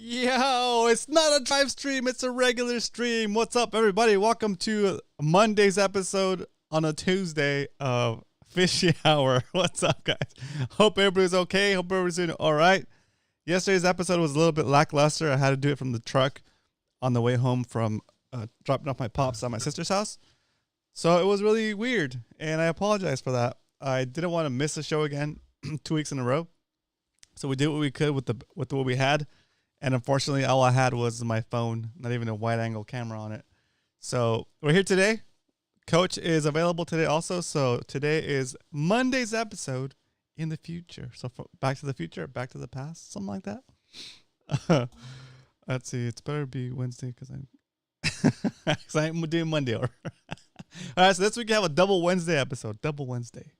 Yo, it's not a drive stream, it's a regular stream. What's up, everybody? Welcome to Monday's episode on a Tuesday of Fishy Hour. What's up, guys? Hope everybody's okay. Hope everybody's doing all right. Yesterday's episode was a little bit lackluster. I had to do it from the truck on the way home from dropping off my pops at my sister's house. So it was really weird, and I apologize for that. I didn't want to miss a show again 2 weeks in a row. So we did what we could with what we had. And unfortunately, all I had was my phone, not even a wide-angle camera on it. So we're here today. Coach is available today also. So today is Monday's episode in the future. So back to the future, back to the past, something like that. Let's see. It's better be Wednesday because I'm doing Monday. All right. So this week we have a double Wednesday episode. Double Wednesday.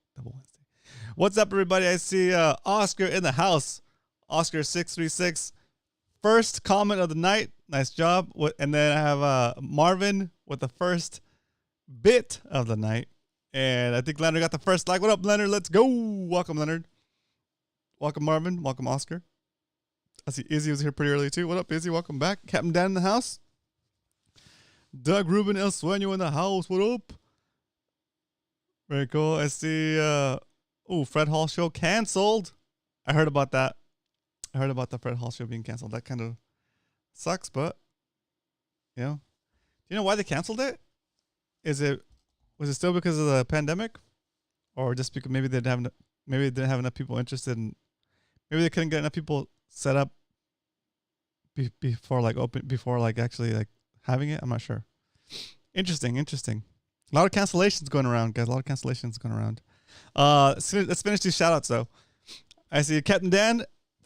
What's up, everybody? I see Oscar in the house. Oscar636. First comment of the night. Nice job. And then I have Marvin with the first bit of the night. And I think Leonard got the first like. What up, Leonard? Let's go. Welcome, Leonard. Welcome, Marvin. Welcome, Oscar. I see Izzy was here pretty early, too. What up, Izzy? Welcome back. Captain Dan in the house. Doug Ruben El Sueño in the house. What up? Very cool. I see, Fred Hall show canceled. I heard about that. I heard about the Fred Hall show being canceled. That kind of sucks, but, do you know why they canceled it? Was it still because of the pandemic? Or just because maybe they didn't have enough people interested in, maybe they couldn't get enough people set up before actually having it? I'm not sure. Interesting. A lot of cancellations going around, guys. Let's finish these shout outs though. I see Captain Dan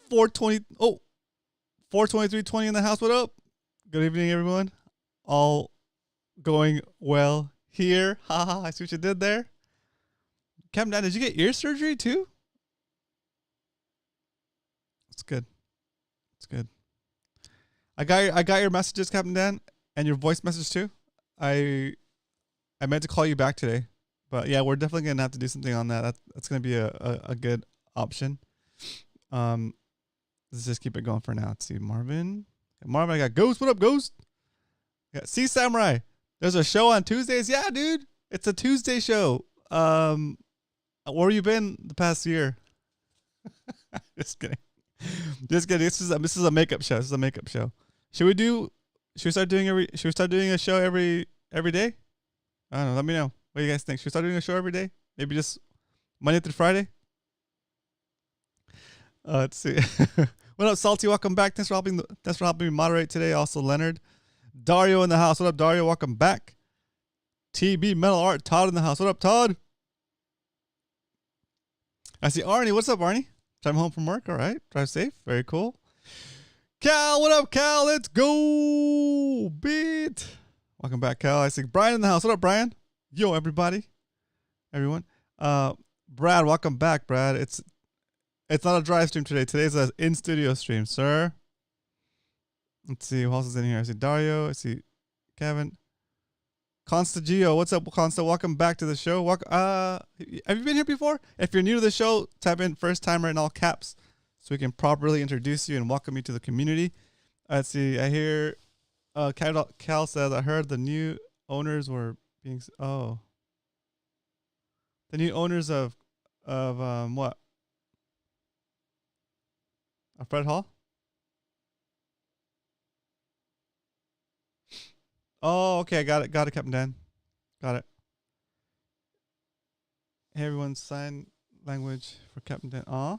42320 in the house. What up? Good evening, everyone. All going well here. Haha, I see what you did there. Captain Dan, did you get ear surgery too? It's good. I got your messages, Captain Dan, and your voice message too. I meant to call you back today, but yeah, we're definitely gonna have to do something on that. That's gonna be a good option. Let's just keep it going for now. Let's see, Marvin, I got Ghost. What up, Ghost? I got Sea Samurai. There's a show on Tuesdays. Yeah, dude, it's a Tuesday show. Where you been the past year? Just kidding. This is a makeup show. Should we start doing a show every day? I don't know. Let me know. What What do you guys think? Should we start doing a show every day? Maybe just Monday through Friday? Let's see. What up, Salty? Welcome back. Thanks for helping me moderate today. Also, Leonard. Dario in the house. What up, Dario? Welcome back. TB Metal Art. Todd in the house. What up, Todd? I see Arnie. What's up, Arnie? Driving home from work. All right. Drive safe. Very cool. Cal, what up, Cal? Let's go. Beat. Welcome back, Cal. I see Brian in the house. What up, Brian? Yo, everybody. Everyone. Brad, welcome back, Brad. It's not a drive stream today. Today's an in-studio stream, sir. Let's see who else is in here. I see Dario. I see Kevin. Consta Gio. What's up, Consta? Welcome back to the show. Have you been here before? If you're new to the show, type in first timer in all caps so we can properly introduce you and welcome you to the community. Let's see. I hear Cal says, I heard the new owners were being... Oh. The new owners of what? Fred Hall? Oh, okay. I got it. Got it, Captain Dan. Got it. Hey, everyone. Sign language for Captain Dan. Aw.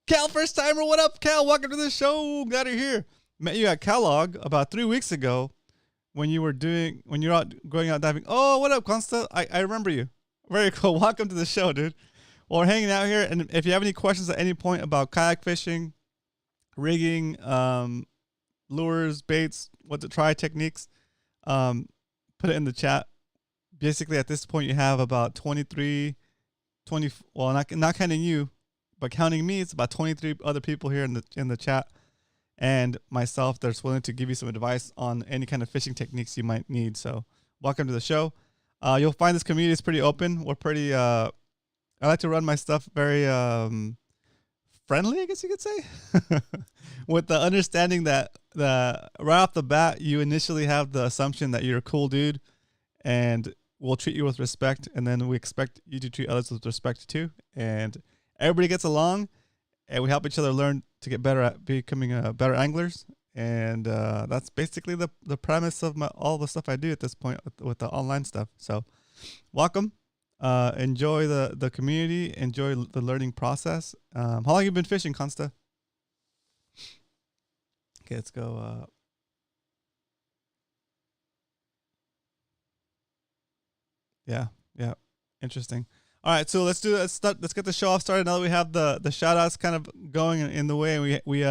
Cal, first timer. What up, Cal? Welcome to the show. Glad you're here. Met you at Kellogg about 3 weeks ago when you're out going out diving. Oh, what up, Consta? I remember you. Very cool. Welcome to the show, dude. Well, we're hanging out here, and if you have any questions at any point about kayak fishing, rigging, lures, baits, what to try techniques, put it in the chat. Basically, at this point, you have about 20, well, not counting you, but counting me, it's about 23 other people here in the chat, and myself that's willing to give you some advice on any kind of fishing techniques you might need. So welcome to the show. You'll find this community is pretty open. We're pretty, I like to run my stuff very friendly, I guess you could say, with the understanding that right off the bat, you initially have the assumption that you're a cool dude and we'll treat you with respect. And then we expect you to treat others with respect too. And everybody gets along and we help each other learn to get better at becoming better anglers. And that's basically the premise of all the stuff I do at this point with the online stuff. So welcome. Enjoy the community. Enjoy the learning process. How long have you been fishing, Consta? Okay, let's go. Yeah. Interesting. All right, so let's get the show off started. Now that we have the shout outs kind of going in the way, and we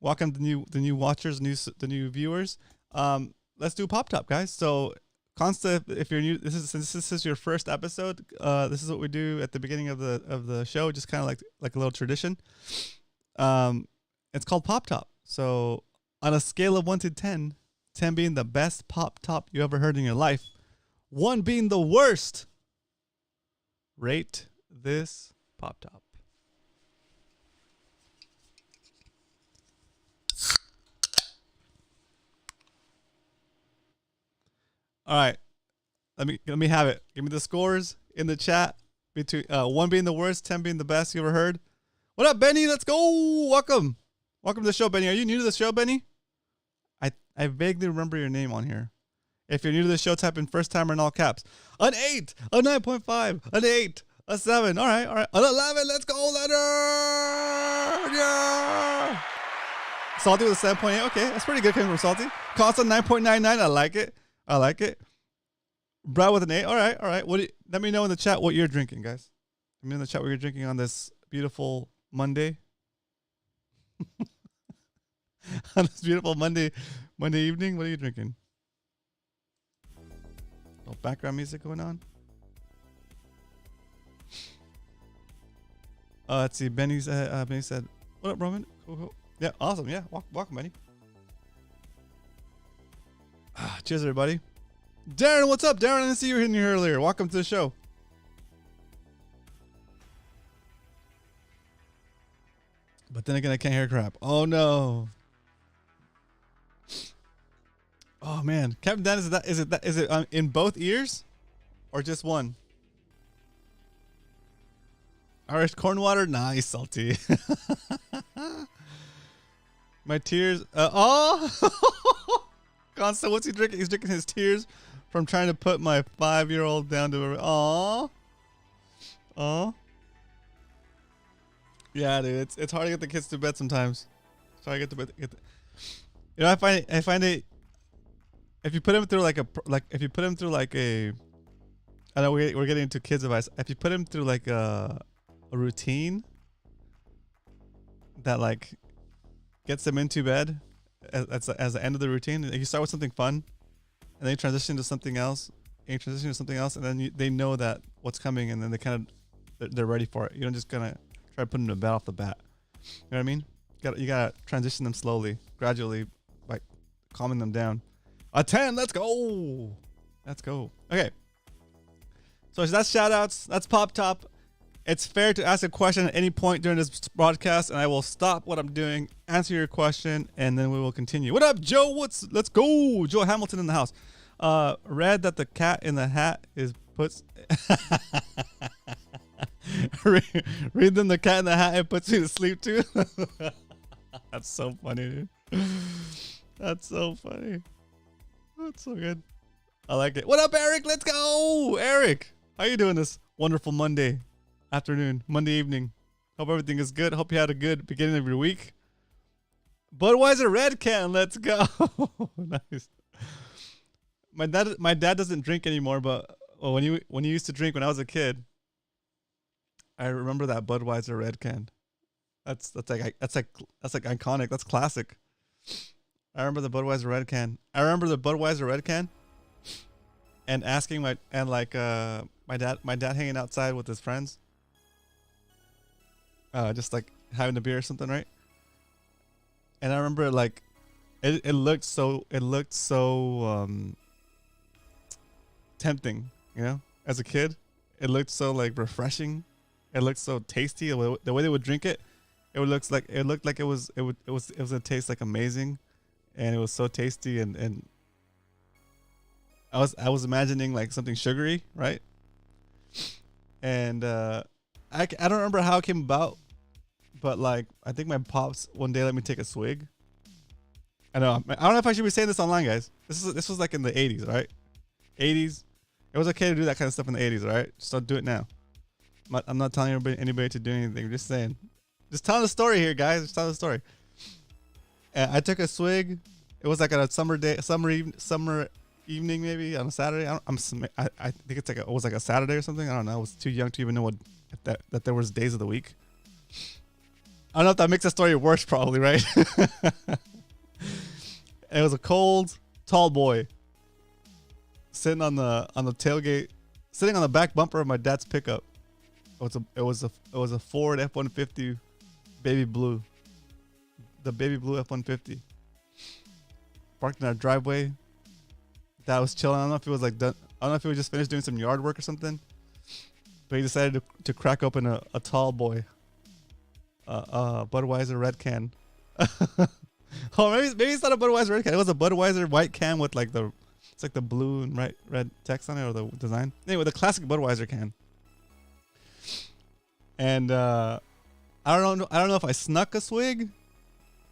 welcome the new watchers, the new viewers. Let's do Pop Top, guys. So Consta, if you're new, since this is your first episode, this is what we do at the beginning of the show, just kind of like a little tradition. It's called Pop Top. So on a scale of 1 to 10, 10 being the best Pop Top you ever heard in your life, 1 being the worst, rate this Pop Top. All right, let me have it. Give me the scores in the chat between 1 being the worst, 10 being the best you ever heard. What up, Benny? Let's go. Welcome to the show, Benny. Are you new to the show, Benny? I vaguely remember your name on here. If you're new to the show, type in first timer in all caps. An 8, a 9.5, an 8, a 7. All right, an 11. Let's go, Leonard. Yeah. Salty with a 7.8. Okay, that's pretty good coming from Salty. Constant 9.99. I like it. Brad with an 8. All right. Let me know in the chat what you're drinking, guys. Let me know in the chat what you're drinking on this beautiful Monday. On this beautiful Monday evening, what are you drinking? No background music going on. Let's see. Benny said, "What up, Roman? Cool. Yeah, awesome. Yeah, welcome, Benny. Cheers, everybody. Darren, what's up, Darren? I didn't see you in here earlier. Welcome to the show. But then again, I can't hear crap. Oh no. Oh man, Captain Dan, is it in both ears, or just one? Irish corn water, nice, Salty. My tears. Constant, what's he drinking? He's drinking his tears from trying to put my 5-year-old down to a... Aww. Aww. Yeah, dude, it's hard to get the kids to bed sometimes. It's hard to get to bed. You know, I find it. If you put them through like a I know we're getting into kids advice. If you put them through like a routine that like gets them into bed as the end of the routine, like you start with something fun, and then you transition to something else, and then they know that what's coming, and then they're ready for it. You don't just gonna try to put them to bed off the bat. You know what I mean? You gotta transition them slowly, gradually, by calming them down. A 10, let's go. Let's go. Okay. So that's shout outs. That's Pop Top. It's fair to ask a question at any point during this broadcast, and I will stop what I'm doing, answer your question, and then we will continue. What up, Joe? Let's go. Joe Hamilton in the house. Read that the cat in the hat is puts. Read them the cat in the hat and puts you to sleep too. That's so funny, dude. That's so funny. That's so good. I like it. What up, Eric? Let's go, Eric. How you doing this wonderful Monday afternoon, Monday evening? Hope everything is good. Hope you had a good beginning of your week. Budweiser Red Can. Let's go. Nice. My dad doesn't drink anymore, but when he used to drink when I was a kid, I remember that Budweiser Red Can. That's like iconic. That's classic. I remember the Budweiser Red Can. And asking my dad hanging outside with his friends. Just like having a beer or something, right? And I remember like it looked so tempting, you know, as a kid. It looked so like refreshing. It looked so tasty. The way they would drink it, it looked like it was gonna taste like amazing, and it was so tasty. And I was imagining like something sugary, right? And I don't remember how it came about, but like I think my pops one day let me take a swig. I don't know if I should be saying this online, guys. This was like in the 80s, right? 80s. It was okay to do that kind of stuff in the 80s, right? Just don't do it now. I'm not telling anybody to do anything. I'm just saying. Just telling the story here, guys. Just telling the story. And I took a swig. It was like on a summer evening, maybe on a Saturday. I think it was like a Saturday or something. I don't know. I was too young to even know that there was days of the week. I don't know if that makes the story worse, probably, right? It was a cold, tall boy sitting on the tailgate, sitting on the back bumper of my dad's pickup. It was a Ford F-150 baby blue. The baby blue F-150. Parked in our driveway. Dad was chilling. I don't know if he was like done. I don't know if he was just finished doing some yard work or something. But he decided to crack open a tall boy. Budweiser Red Can. Oh, maybe it's not a Budweiser Red Can. It was a Budweiser white can with like it's like the blue and red text on it, or the design. Anyway, the classic Budweiser can. And I don't know if I snuck a swig,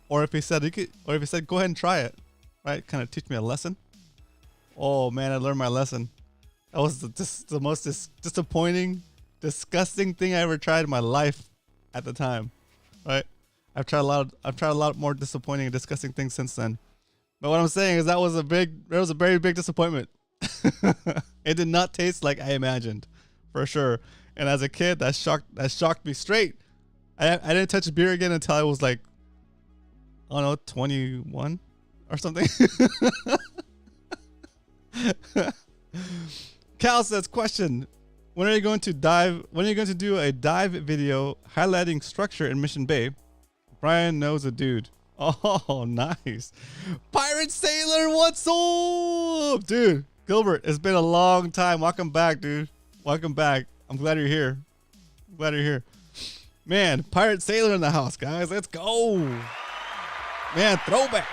or if he said go ahead and try it, right? Kind of teach me a lesson. Oh man, I learned my lesson. That was the most disappointing, disgusting thing I ever tried in my life at the time, right? I've tried a lot more disappointing and disgusting things since then. But what I'm saying is that was a very big disappointment. It did not taste like I imagined, for sure. And as a kid, that shocked me straight. I didn't touch beer again until I was like, I don't know, 21 or something. Cal says, question: when are you going to do a dive video highlighting structure in Mission Bay? Brian knows a dude. Oh, nice. Pirate Sailor, what's up, dude? Gilbert, it's been a long time. Welcome back, dude. Welcome back. I'm glad you're here. Man, Pirate Sailor in the house, guys. Let's go. Man, throwback.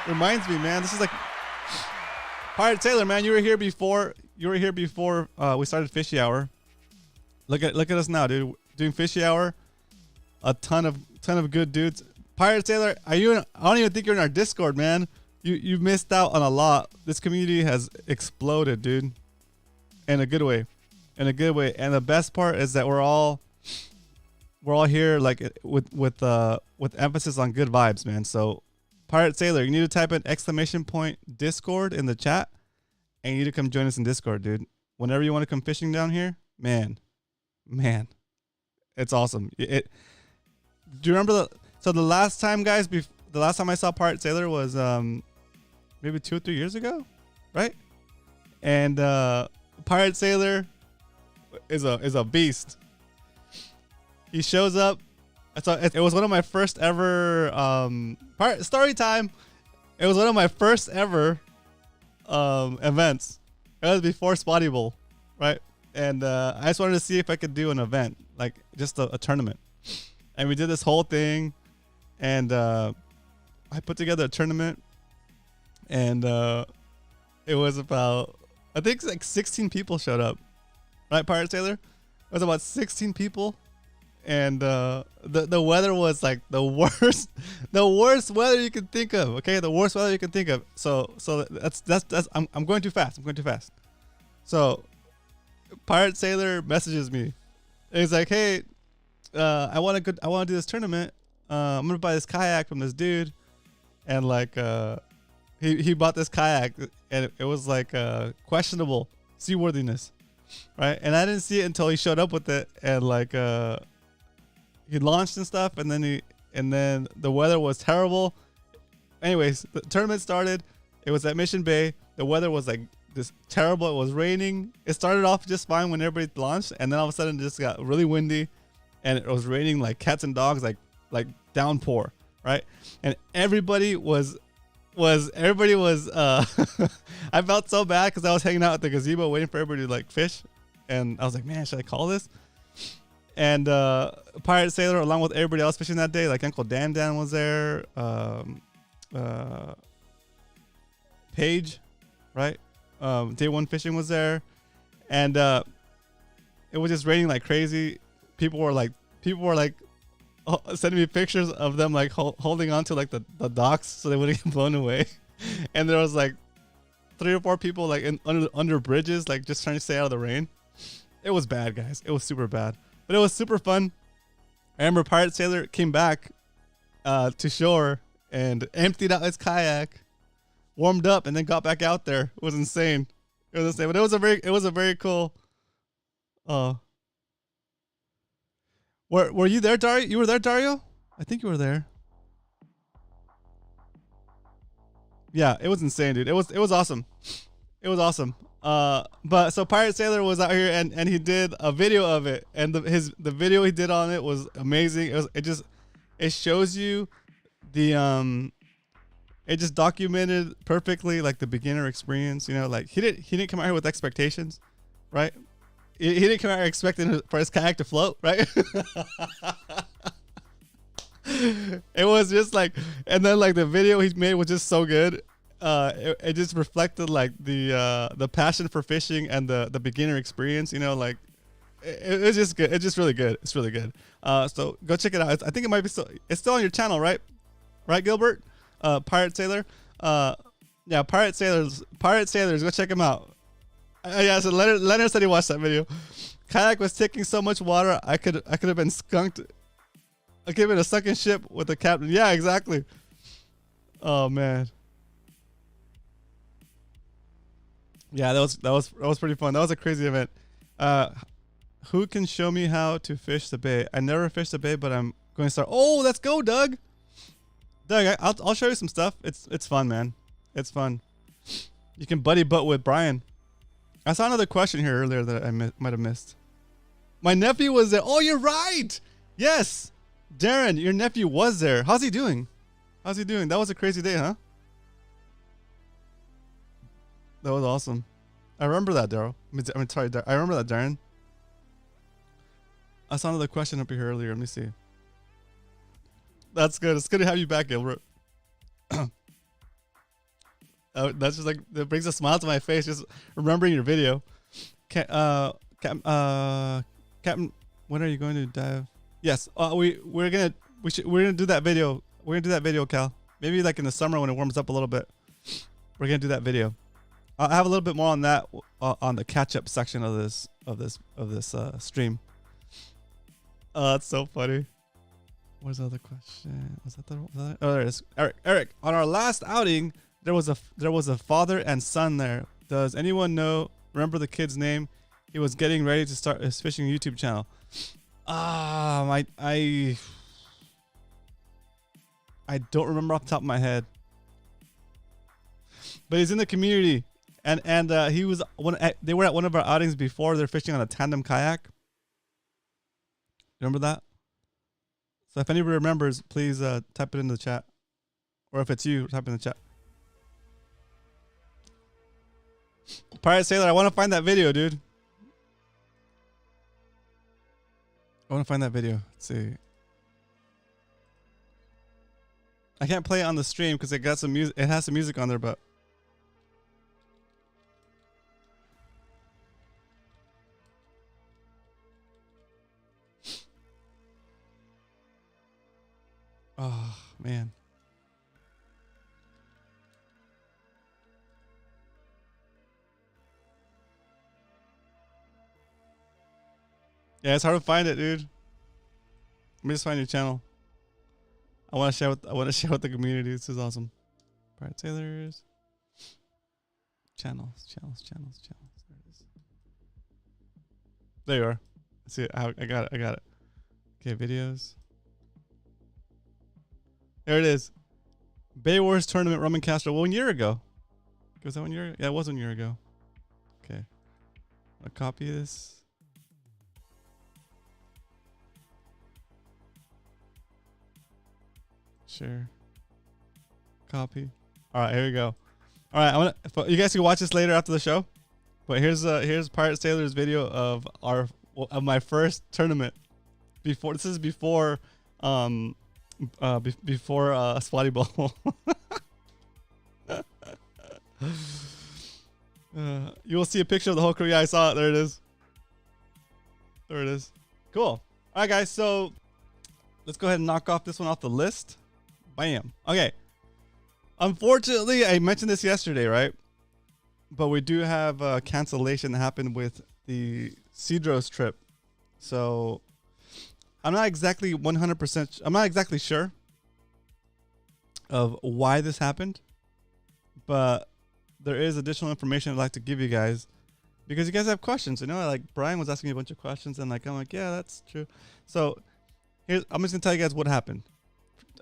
Reminds me, man. This is like Pirate Sailor, man. You were here before we started Fishy Hour. Look at us now, dude. Doing Fishy Hour. A ton of good dudes. Pirate Sailor, I don't even think you're in our Discord, man. you missed out on a lot. This community has exploded, dude, in a good way, in a good way. And the best part is that we're all here like with emphasis on good vibes, man. So Pirate Sailor, you need to type in !Discord in the chat, and you need to come join us in Discord, dude. Whenever you want to come fishing down here, man, it's awesome. Do you remember the last time, guys? The last time I saw Pirate Sailor was maybe 2 or 3 years ago, right? And Pirate Sailor is a beast. He shows up. It was one of my first ever story time. It was one of my first ever events. It was before Spotty Bowl, right? And I just wanted to see if I could do an event, like just a tournament. And we did this whole thing, and I put together a tournament, and it was about, I think like 16 people showed up, right, Pirate Sailor? It was about 16 people. And the weather was like the worst weather you could think of. Okay, the worst weather you can think of. So that's I'm going too fast. So Pirate Sailor messages me. And he's like, hey, I want to do this tournament. I'm gonna buy this kayak from this dude, and like he bought this kayak, and it was like questionable seaworthiness, right? And I didn't see it until he showed up with it, and like he launched and stuff, and then the weather was terrible. Anyways, the tournament started. It was at Mission Bay. The weather was like this terrible. It was raining. It started off just fine when everybody launched, and then all of a sudden it just got really windy, and it was raining like cats and dogs, like downpour, right? And everybody was I felt so bad because I was hanging out at the gazebo waiting for everybody to like fish, and I was like, man, should I call this? And Pirate Sailor, along with everybody else fishing that day, like Uncle Dan was there, Paige, right? Day One Fishing was there, and it was just raining like crazy. People were like sending me pictures of them like holding on to like the docks so they wouldn't get blown away. And there was like 3 or 4 people like under bridges, like just trying to stay out of the rain. It was bad, guys. It was super bad. But it was super fun. I remember Pirate Sailor came back to shore and emptied out his kayak, warmed up, and then got back out there. It was insane. But it was a very cool. Were you there, Dario? You were there, Dario? I think you were there. Yeah, it was insane, dude. It was awesome. It was awesome. But so Pirate Sailor was out here, and he did a video of it, and the video he did on it was amazing. It shows you the it just documented perfectly like the beginner experience. You know, like he didn't come out here with expectations, right? He didn't come out here expecting for his kayak to float, right? It was just like, and then like the video he made was just so good. It just reflected like the passion for fishing and the beginner experience. You know, like it's just good. It's just really good. It's really good. So go check it out. I think it might be it's still on your channel, right? Right, Gilbert? Pirate Sailor. Yeah, Pirate Sailors. Go check him out. Yeah, so Leonard said he watched that video. Kayak was taking so much water, I could have been skunked. I could have been a sunken ship with the captain. Yeah, exactly. Oh man. Yeah, that was pretty fun. That was a crazy event. Who can show me how to fish the bay? I never fished the bay, but I'm going to start. Oh, let's go, Doug. Doug, I'll show you some stuff. It's fun, man. It's fun. You can buddy butt with Brian. I saw another question here earlier that I might have missed. My nephew was there. Oh, you're right. Yes. Darren, your nephew was there. How's he doing? That was a crazy day, huh? That was awesome. I remember that, Daryl. Sorry, I remember that, Darren. I saw another question up here earlier. Let me see. That's good. It's good to have you back, Gilbert. That's just like, that brings a smile to my face just remembering your video. Captain, when are you going to dive? Yes, we're gonna do that video. We're gonna do that video, Cal. Maybe like in the summer when it warms up a little bit. We're gonna do that video. I'll have a little bit more on that on the catch-up section of this stream. It's so funny. Where's the other question? Was that the? Oh, there it is. Eric. On our last outing, there was a father and son there. Does anyone remember the kid's name? He was getting ready to start his fishing YouTube channel. I don't remember off the top of my head. But he's in the community, and he was they were at one of our outings before. They're fishing on a tandem kayak. Remember that? So if anybody remembers, please type it in the chat, or if it's you, type it in the chat. Pirate Sailor, I want to find that video, dude. I want to find that video. Let's see. I can't play it on the stream because it got some music. It has some music on there, but. Oh, man. Yeah, it's hard to find it, dude. Let me just find your channel. I want to share with the community. This is awesome. Pirate Sailors. Channels. There it is. There you are. See it. I got it. Okay, videos. There it is. Bay Wars tournament, Rum and Castro. 1 year ago. Was that 1 year? Yeah, it was 1 year ago. Okay. I'll copy this. Share. Copy. All right, here we go. All right, you guys can watch this later after the show. But here's Pirate Sailor's video of my first tournament. This is before Spotty Bowl. You will see a picture of the whole crew. Yeah, I saw it. There it is. Cool. All right, guys. So let's go ahead and knock off this one off the list. Bam. Okay. Unfortunately, I mentioned this yesterday, right? But we do have a cancellation that happened with the Cedros trip. So I'm not exactly 100%. I'm not exactly sure of why this happened, but there is additional information I'd like to give you guys because you guys have questions. You know, like Brian was asking me a bunch of questions, and I'm like, yeah, that's true. So I'm just gonna tell you guys what happened,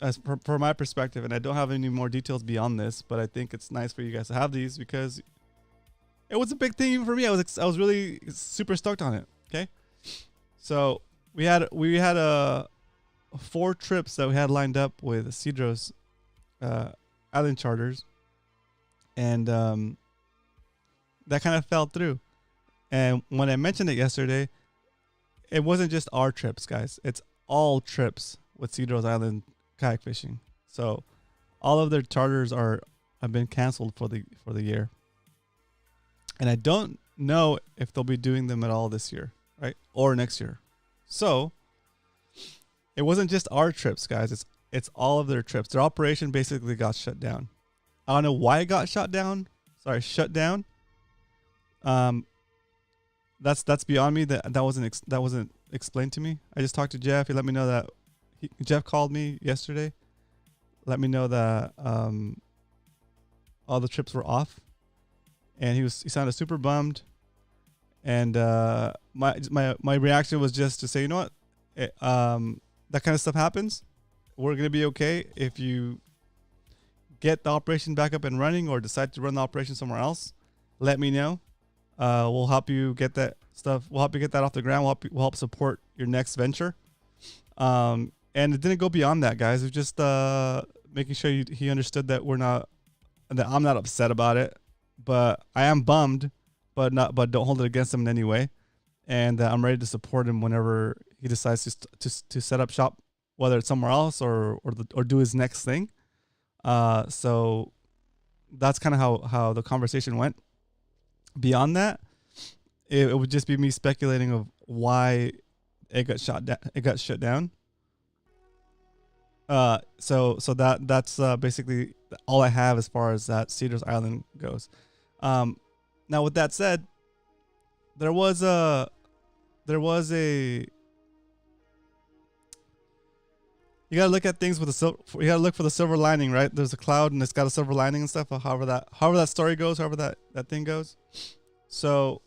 as for my perspective, and I don't have any more details beyond this, but I think it's nice for you guys to have these because it was a big thing even for me. I was really super stoked on it. Okay, so we had 4 trips that we had lined up with Cedros island charters, and that kind of fell through. And when I mentioned it yesterday, it wasn't just our trips, guys. It's all trips with Cedros Island kayak fishing. So all of their charters have been canceled for the year. And I don't know if they'll be doing them at all this year, right? Or next year. So it wasn't just our trips, guys. It's all of their trips. Their operation basically got shut down. I don't know why it got shut down. That's beyond me. That wasn't explained to me. I just talked to Jeff. He let me know that Jeff called me yesterday. Let me know that all the trips were off, and he sounded super bummed. And my reaction was just to say, you know what, that kind of stuff happens. We're gonna be okay if you get the operation back up and running, or decide to run the operation somewhere else. Let me know. We'll help you get that stuff. We'll help you get that off the ground. We'll help support your next venture. And it didn't go beyond that, guys. It was just making sure he understood that I'm not upset about it, but I am bummed, but don't hold it against him in any way. And I'm ready to support him whenever he decides to set up shop, whether it's somewhere else or do his next thing. So that's kind of how the conversation went. Beyond that, it would just be me speculating of why it got shut down. That's basically all I have as far as that Cedros Island goes. Now with that said, there was a you gotta look at things with you gotta look for the silver lining, right? There's a cloud and it's got a silver lining and stuff. However that story goes, however that thing goes. So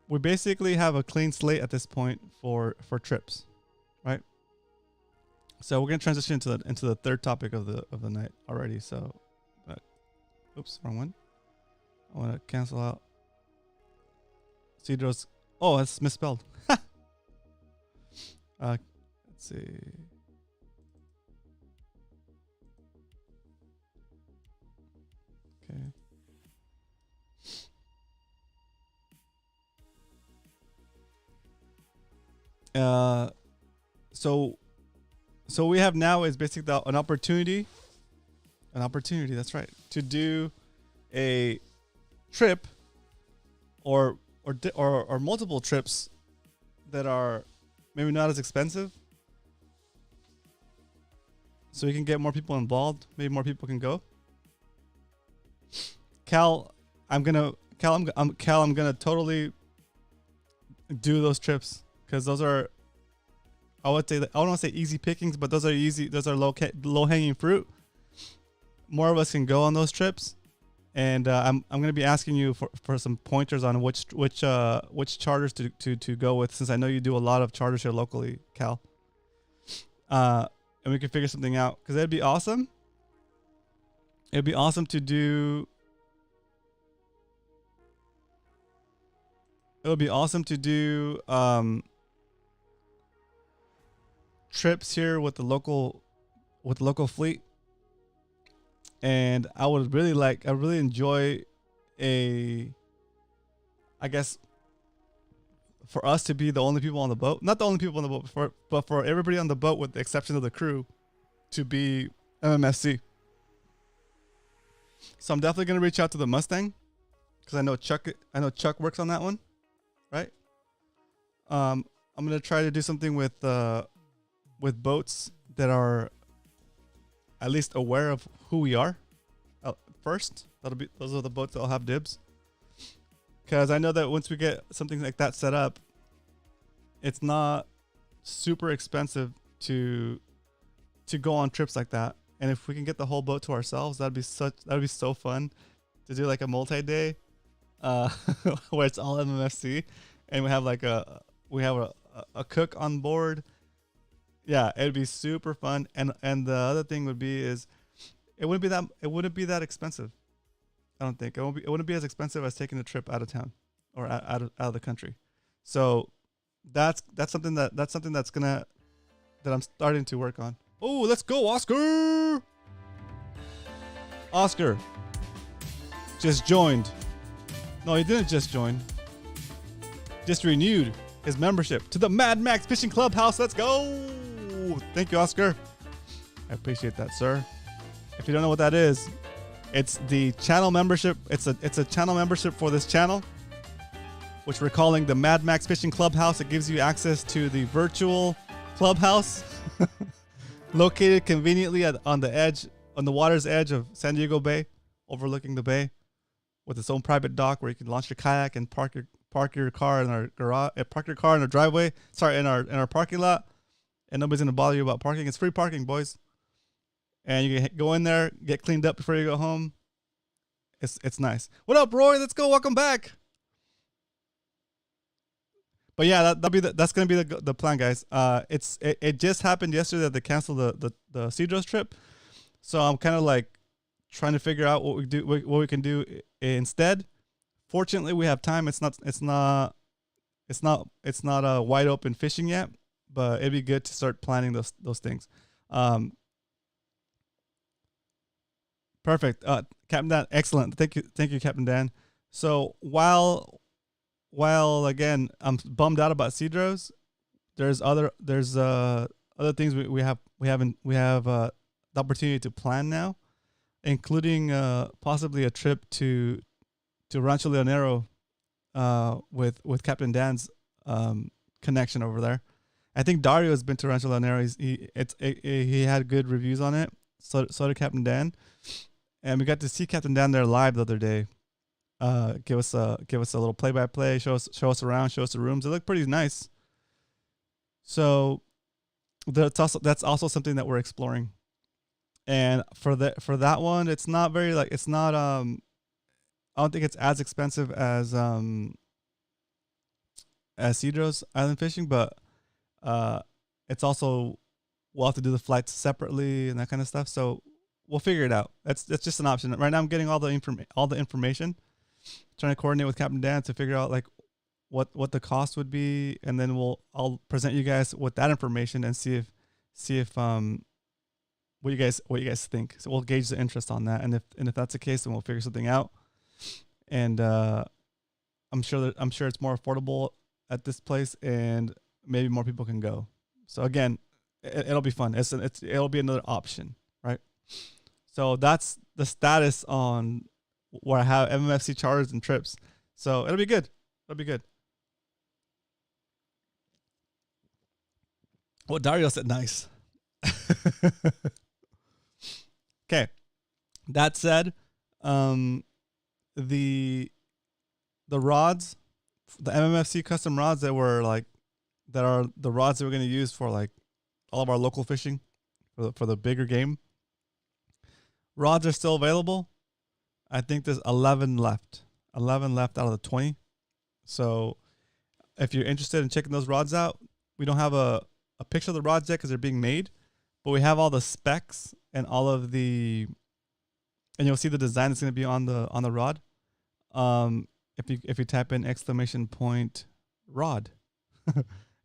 we basically have a clean slate at this point for trips, right? So we're gonna transition into the third topic of the night already. So, oops, wrong one. I want to cancel out Cedros. Oh, it's misspelled. Let's see. Okay. So we have now is basically an opportunity. That's right, to do a trip or multiple trips that are maybe not as expensive, so we can get more people involved. Maybe more people can go. Cal, I'm gonna totally do those trips because those are, I would say, I don't want to say easy pickings, but those are easy. Those are low hanging fruit. More of us can go on those trips, and I'm gonna be asking you for some pointers on which charters to go with, since I know you do a lot of charters here locally, Cal. And we can figure something out, because it'd be awesome. It'd be awesome to do. It would be awesome to do trips here with the local fleet. And I really enjoy I guess, for us to be the only people on the boat. Not the only people on the boat, but for everybody on the boat, with the exception of the crew, to be MMFC. So I'm definitely going to reach out to the Mustang, because I know Chuck works on that one, right? I'm going to try to do something with boats that are at least aware of who we are first. Those are the boats that'll have dibs, because I know that once we get something like that set up, it's not super expensive to go on trips like that. And if we can get the whole boat to ourselves, that'd be so fun to do, like a multi-day where it's all MMFC, and we have a cook on board. Yeah, it'd be super fun. And the other thing would be is it wouldn't be that expensive. I don't think it wouldn't be as expensive as taking a trip out of town or out of the country. So that's something that I'm starting to work on. Oh, let's go, Oscar! Oscar just joined. No, he didn't just join. Just renewed his membership to the Mad Max Fishing Clubhouse. Let's go! Thank you, Oscar. I appreciate that, sir. If you don't know what that is, it's the channel membership. It's a channel membership for this channel, which we're calling the Mad Max Fishing Clubhouse. It gives you access to the virtual clubhouse located conveniently on the water's edge of San Diego Bay, overlooking the bay, with its own private dock where you can launch your kayak and park your car in our garage, park your car in our driveway. Sorry, in our parking lot, and nobody's gonna bother you about parking. It's free parking, boys. And you can go in there, get cleaned up before you go home. It's nice. What up, Roy? Let's go. Welcome back. But yeah, that's gonna be the plan, guys. It just happened yesterday that they canceled the Cedros trip, so I'm kind of like trying to figure out what we can do instead. Fortunately, we have time. It's not wide open fishing yet, but it'd be good to start planning those things. Perfect. Captain Dan, excellent. Thank you, Captain Dan. So while again I'm bummed out about Cedros, there's other things we have the opportunity to plan now, including possibly a trip to Rancho Leonero with Captain Dan's connection over there. I think Dario has been to Rancho Lanero. He had good reviews on it. So did Captain Dan, and we got to see Captain Dan there live the other day. Give us a little play by play. Show us around. Show us the rooms. It looked pretty nice. So that's also something that we're exploring. And for that one, it's not very it's not I don't think it's as expensive as Cedro's Island Fishing, but it's also we'll have to do the flights separately and that kind of stuff. So we'll figure it out. That's just an option. Right now I'm getting all the information, trying to coordinate with Captain Dan to figure out like what the cost would be, and then I'll present you guys with that information and see if what you guys think. So we'll gauge the interest on that, and if that's the case, then we'll figure something out. And I'm sure it's more affordable at this place, and maybe more people can go. So again, it'll be fun. It'll be another option, right? So that's the status on where I have MMFC charters and trips. So it'll be good. It'll be good. Well, Dario said nice. Okay. That said, the rods, the MMFC custom rods that are the rods that we're going to use for like all of our local fishing for the bigger game. Rods are still available. I think there's 11 left. 11 left out of the 20. So if you're interested in checking those rods out, we don't have a picture of the rods yet because they're being made, but we have all the specs and all of and you'll see the design that's going to be on the rod. If you type in !rod,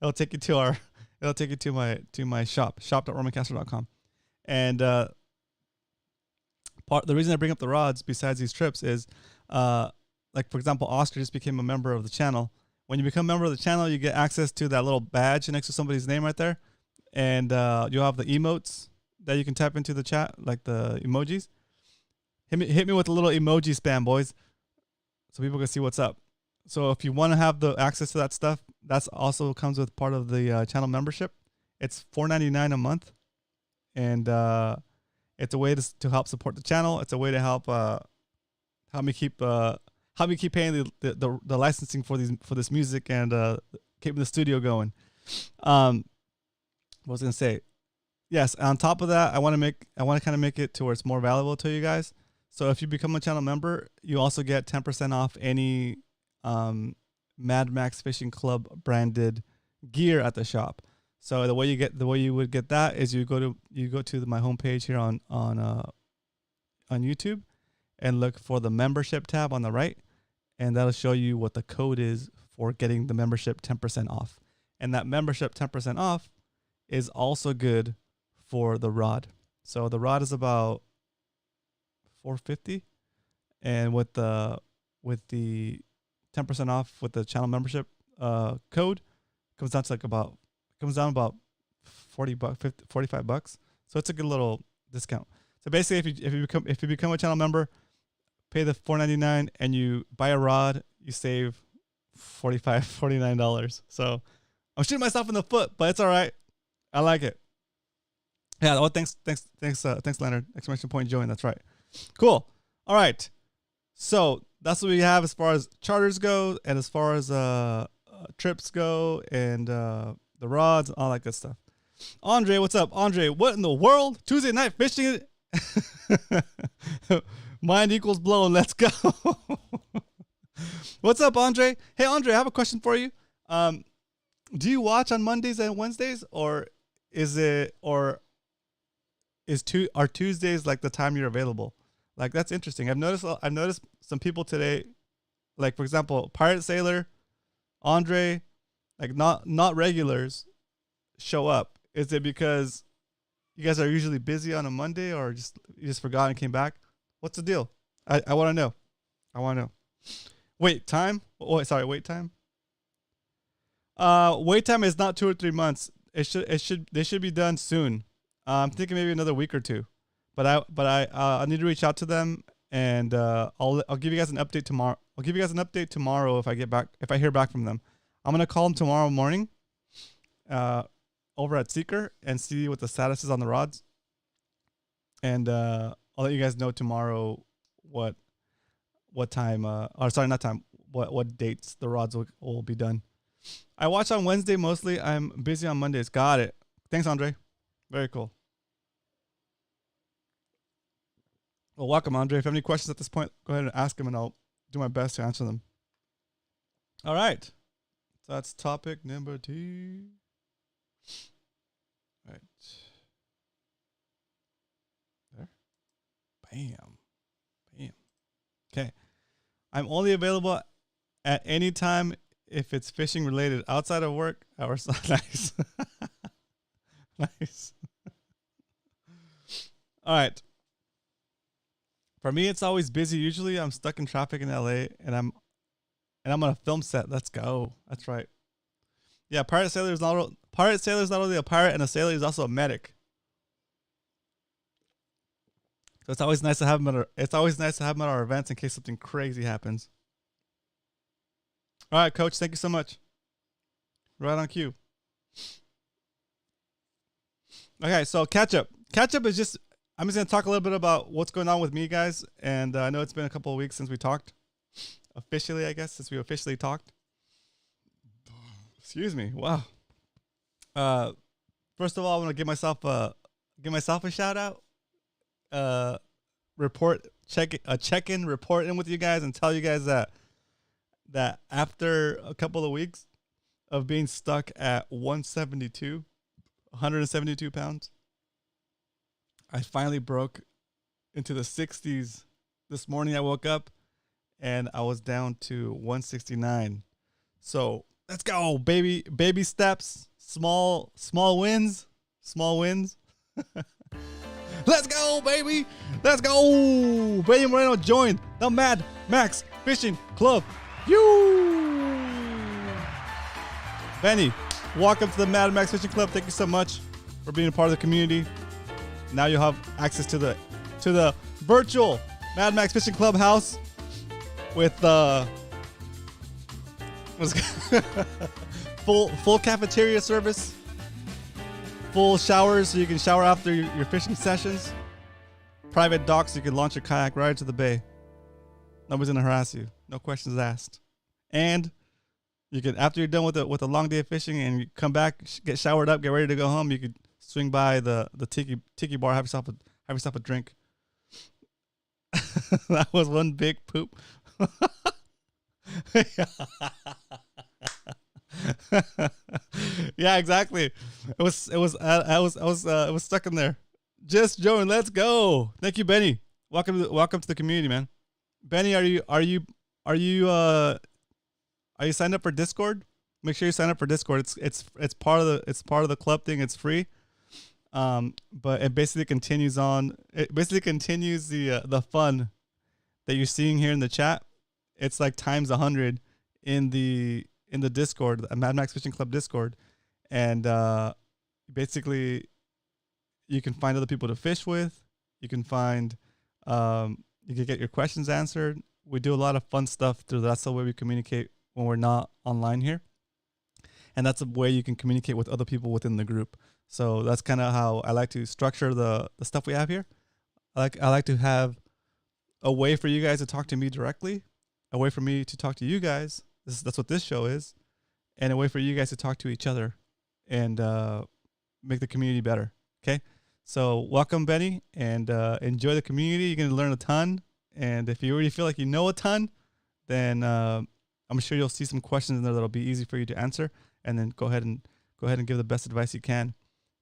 it'll take you to my shop.romancastro.com. And the reason I bring up the rods besides these trips is like, for example, Oscar just became a member of the channel. When you become a member of the channel, you get access to that little badge next to somebody's name right there, and you'll have the emotes that you can type into the chat, like the emojis. Hit me with a little emoji spam, boys, so people can see what's up. So if you want to have the access to that stuff, that's also comes with part of the channel membership. It's $4.99 a month, and it's a way to help support the channel. It's a way to help me keep paying the licensing for this music and keeping the studio going. What was I gonna say? Yes, on top of that, I want to kind of make it to where it's more valuable to you guys. So if you become a channel member, you also get 10% off any Mad Max Fishing Club branded gear at the shop. So the way you would get that is you go to my homepage here on YouTube and look for the membership tab on the right, and that'll show you what the code is for getting the membership 10% off. And that membership 10% off is also good for the rod. So the rod is about $450, and with the 10% off with the channel membership code, comes down about $40, 45 bucks. So it's a good little discount. So basically, if you become a channel member, pay the $4.99 and you buy a rod, you save $49. So I'm shooting myself in the foot, but it's all right. I like it. Yeah. Oh, thanks, Leonard! Exclamation point, join. That's right. Cool. All right. So that's what we have as far as charters go, and as far as trips go, and the rods, all that good stuff. Andre, what's up? Andre, what in the world? Tuesday night fishing? Mind equals blown. Let's go. What's up, Andre? Hey, Andre, I have a question for you. Do you watch on Mondays and Wednesdays, or are Tuesdays like the time you're available? Like, that's interesting. I've noticed some people today, like for example, Pirate Sailor, Andre, like not regulars, show up. Is it because you guys are usually busy on a Monday, or you just forgot and came back? What's the deal? I want to know. Wait time? Wait time? Wait time is not 2 or 3 months. They should be done soon. I'm thinking maybe another week or two. But I need to reach out to them, and I'll give you guys an update tomorrow. I'll give you guys an update tomorrow if I hear back from them. I'm gonna call them tomorrow morning, over at Seeker and see what the status is on the rods. And I'll let you guys know tomorrow what time, or sorry, not time, what dates the rods will be done. I watch on Wednesday mostly. I'm busy on Mondays. Got it. Thanks, Andre. Very cool. Well, welcome, Andre. If you have any questions at this point, go ahead and ask them, and I'll do my best to answer them. All right. So that's topic number 2. All right. There. Bam. Bam. Okay. I'm only available at any time if it's fishing related. Outside of work hours. Nice. Nice. All right. For me, it's always busy. Usually I'm stuck in traffic in LA and I'm on a film set. Let's go. That's right. Yeah, pirate sailor is not only a pirate and a sailor, he's also a medic. So it's always nice to have him at our events in case something crazy happens. All right, coach, thank you so much. Right on cue. Okay, so catch up. Catch up is just, I'm just going to talk a little bit about what's going on with me, guys. And I know it's been a couple of weeks since we talked. Officially, I guess, since we officially talked. Excuse me. Wow. First of all, I want to give myself a shout out. Check-in report in with you guys and tell you guys that after a couple of weeks of being stuck at 172 pounds, I finally broke into the 60s. This morning I woke up and I was down to 169. So let's go, baby. Baby steps, small wins. Let's go, baby. Let's go. Benny Moreno joined the Mad Max Fishing Club. Benny, welcome to the Mad Max Fishing Club. Thank you so much for being a part of the community. Now you'll have access to the virtual Mad Max Fishing Club house with full cafeteria service, full showers so you can shower after your fishing sessions, private docks so you can launch your kayak right into the bay. Nobody's gonna harass you. No questions asked. And you can, after you're done with a long day of fishing and you come back, get showered up, get ready to go home, you could swing by the tiki bar, have yourself a drink. That was one big poop. Yeah, exactly. It was stuck in there. Just join. Let's go. Thank you, Benny. Welcome to the community, man. Benny, are you signed up for Discord? Make sure you sign up for Discord. It's part of the club thing. It's free. But it basically continues on. It basically continues the fun that you're seeing here in the chat. It's like times 100 in the Discord, the Mad Max Fishing Club Discord, and basically you can find other people to fish with. You can find you can get your questions answered. We do a lot of fun stuff through. That's the way we communicate when we're not online here, and that's a way you can communicate with other people within the group. So that's kind of how I like to structure the stuff we have here. I like to have a way for you guys to talk to me directly, a way for me to talk to you guys. That's what this show is, and a way for you guys to talk to each other and make the community better. Okay, so welcome, Benny, and enjoy the community. You're gonna learn a ton, and if you already feel like you know a ton, then I'm sure you'll see some questions in there that'll be easy for you to answer, and then go ahead and give the best advice you can,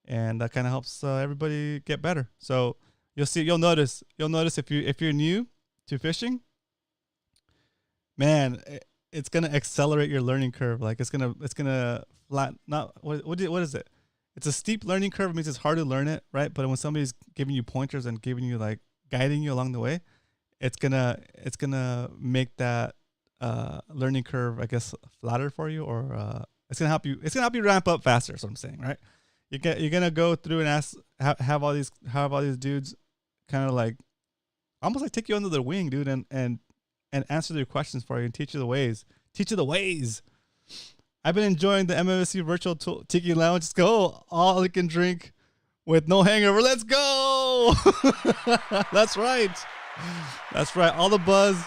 and that kind of helps everybody get better. So you'll notice if you're new to fishing, man, it's gonna accelerate your learning curve. Like it's gonna flatten. Not what is it? It's a steep learning curve. It means it's hard to learn it, right? But when somebody's giving you pointers and giving you, like, guiding you along the way, it's gonna make that learning curve, I guess, flatter for you, or it's gonna help you ramp up faster. That's what I'm saying, right? You're gonna go through and have all these dudes kind of like almost like take you under their wing, dude, and answer their questions for you and teach you the ways. I've been enjoying the MMFC virtual Tiki Lounge. Let's go. All you can drink with no hangover. Let's go. That's right. That's right. All the buzz,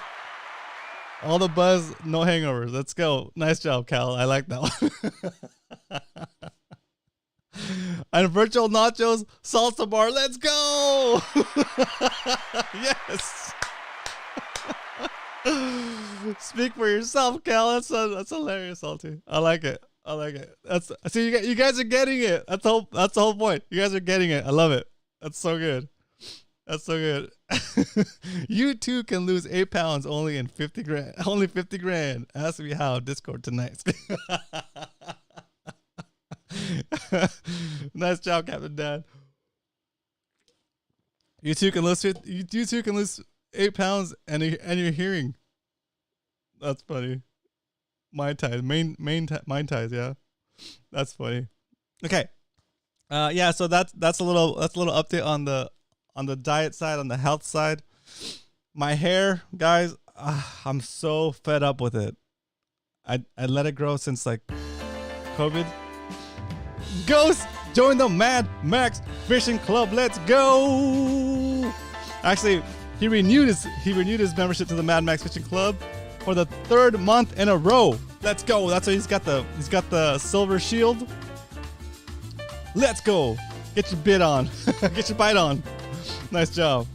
no hangovers. Let's go. Nice job, Cal. I like that one. And virtual nachos, salsa bar. Let's go. Yes. Speak for yourself, Cal. That's hilarious, Salty. I like it. That's see, you guys are getting it. That's the whole point. You guys are getting it. I love it. That's so good. You too can lose 8 pounds only in 50 grand. Only 50 grand. Ask me how. Discord tonight. Nice job, Captain Dan. You too can lose 8 pounds and your hearing. That's funny. Mind ties, mind ties. Yeah, that's funny. Okay, yeah. So that's a little update on the diet side, on the health side. My hair, guys, I'm so fed up with it. I let it grow since like COVID. Ghost, join the Mad Max Fishing Club. Let's go. Actually, he renewed his membership to the Mad Max Fishing Club for the 3rd month in a row. Let's go. That's why he's got the silver shield. Let's go. Get your bid on. Get your bite on. Nice job.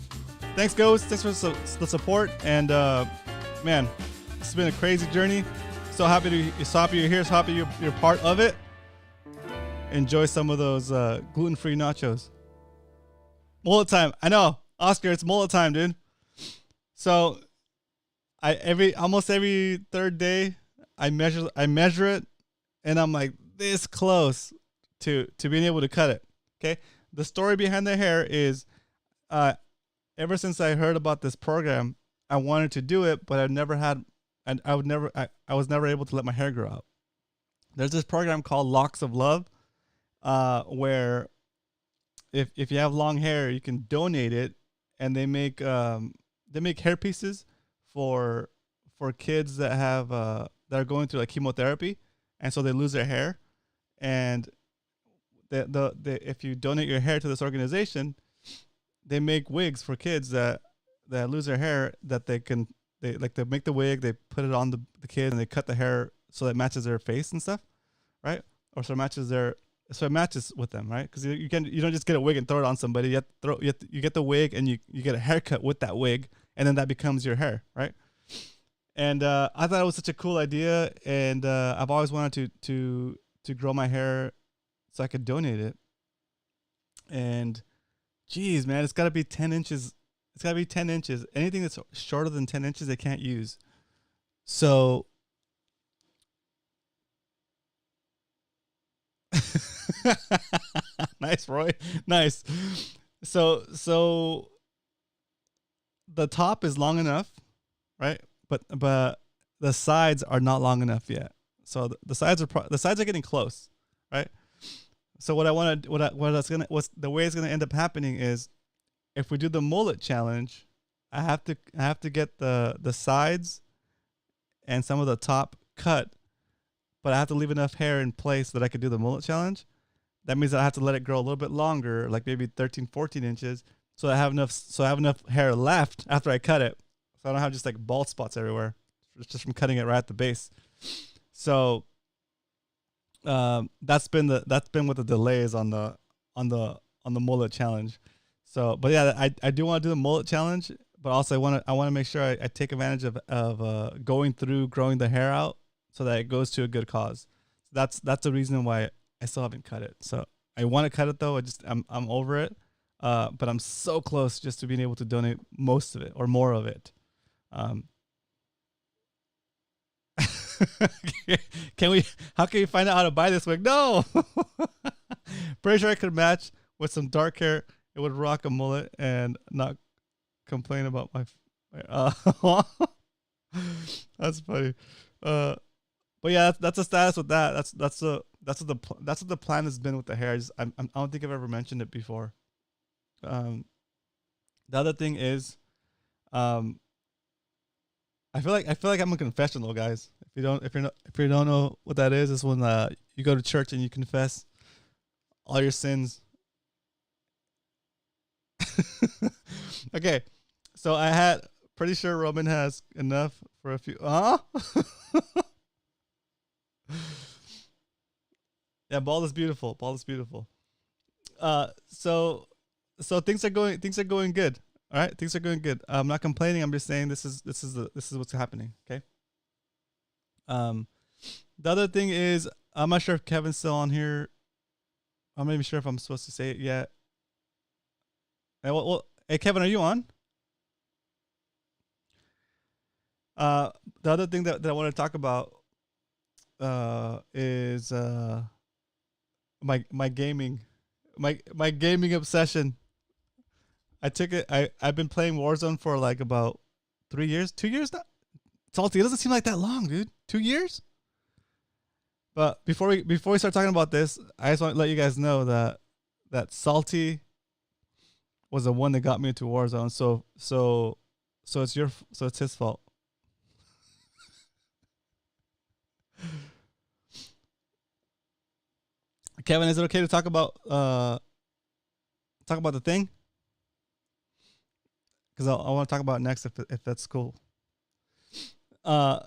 Thanks, Ghost. Thanks for the support. And man, it's been a crazy journey. So happy you're here. So happy you're part of it. Enjoy some of those gluten-free nachos. Mullet time. I know, Oscar. It's mullet time, dude. So almost every 3rd day, I measure it, and I'm like this close to being able to cut it. Okay. The story behind the hair is, ever since I heard about this program, I wanted to do it, but I was never able to let my hair grow out. There's this program called Locks of Love, where if you have long hair, you can donate it, and they make hair pieces for kids that have that are going through like chemotherapy, and so they lose their hair, and if you donate your hair to this organization, they make wigs for kids that lose their hair, that they make the wig, they put it on the kid, and they cut the hair so that it matches their face and stuff, right? Or so it matches with them, right? Because you don't just get a wig and throw it on somebody. You get the wig, and you get a haircut with that wig, and then that becomes your hair, right? And I thought it was such a cool idea, and I've always wanted to grow my hair so I could donate it. And geez, man, it's got to be 10 inches. It's got to be 10 inches. Anything that's shorter than 10 inches, they can't use. So nice, Roy. Nice. So the top is long enough, right? But the sides are not long enough yet. So the sides are getting close, right? So the way it's gonna end up happening is, if we do the mullet challenge, I have to get the sides and some of the top cut, but I have to leave enough hair in place so that I could do the mullet challenge. That means that I have to let it grow a little bit longer, like maybe 13, 14 inches, so I have enough hair left after I cut it, so I don't have just like bald spots everywhere. It's just from cutting it right at the base. So that's been what the delay is on the mullet challenge. So, but yeah, I do want to do the mullet challenge, but also I want to make sure I take advantage of growing the hair out so that it goes to a good cause. That's the reason why I still haven't cut it. So I want to cut it though. I'm over it. But I'm so close just to being able to donate most of it or more of it. How can you find out how to buy this wig? No. Pretty sure I could match with some dark hair. It would rock a mullet and not complain about my that's funny. But yeah, that's the status with that. That's what the plan has been with the hair. I don't think I've ever mentioned it before. The other thing is, I feel like I'm a confessional, guys. if you don't know what that is, it's when you go to church and you confess all your sins. Okay, so I had pretty sure Roman has enough for a few. Yeah, ball is beautiful. Ball is beautiful. So things are going good. All right, things are going good. I'm not complaining. I'm just saying this is what's happening. Okay. The other thing is I'm not sure if Kevin's still on here. I'm not even sure if I'm supposed to say it yet. Hey Kevin, are you on? The other thing that I want to talk about is my gaming obsession. I've been playing Warzone for like about 3 years, 2 years now. Salty, it doesn't seem like that long, dude. 2 years. But before we start talking about this, I just want to let you guys know that Salty was the one that got me into Warzone. So it's his fault. Kevin, is it okay to talk about the thing? Because I want to talk about it next if that's cool. Oh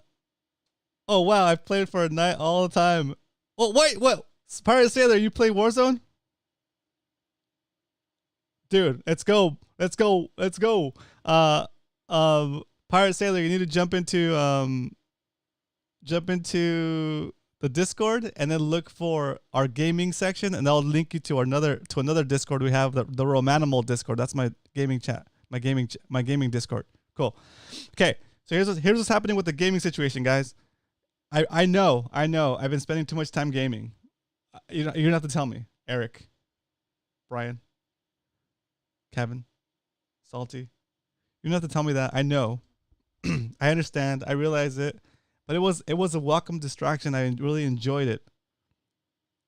wow, I've played for a night all the time. Oh wait, what? Pirate Sailor, you play Warzone? Dude, let's go. Pirate Sailor, you need to jump into the Discord and then look for our gaming section, and that'll link you to another Discord we have, the Romanimal Discord. That's my gaming chat, my gaming Discord. Cool. Okay, so here's what's happening with the gaming situation, guys. I know I've been spending too much time gaming. You're gonna have to tell me, Eric, Brian, Kevin, Salty. You don't have to tell me that. I know. I understand. I realize it. But it was a welcome distraction. I really enjoyed it.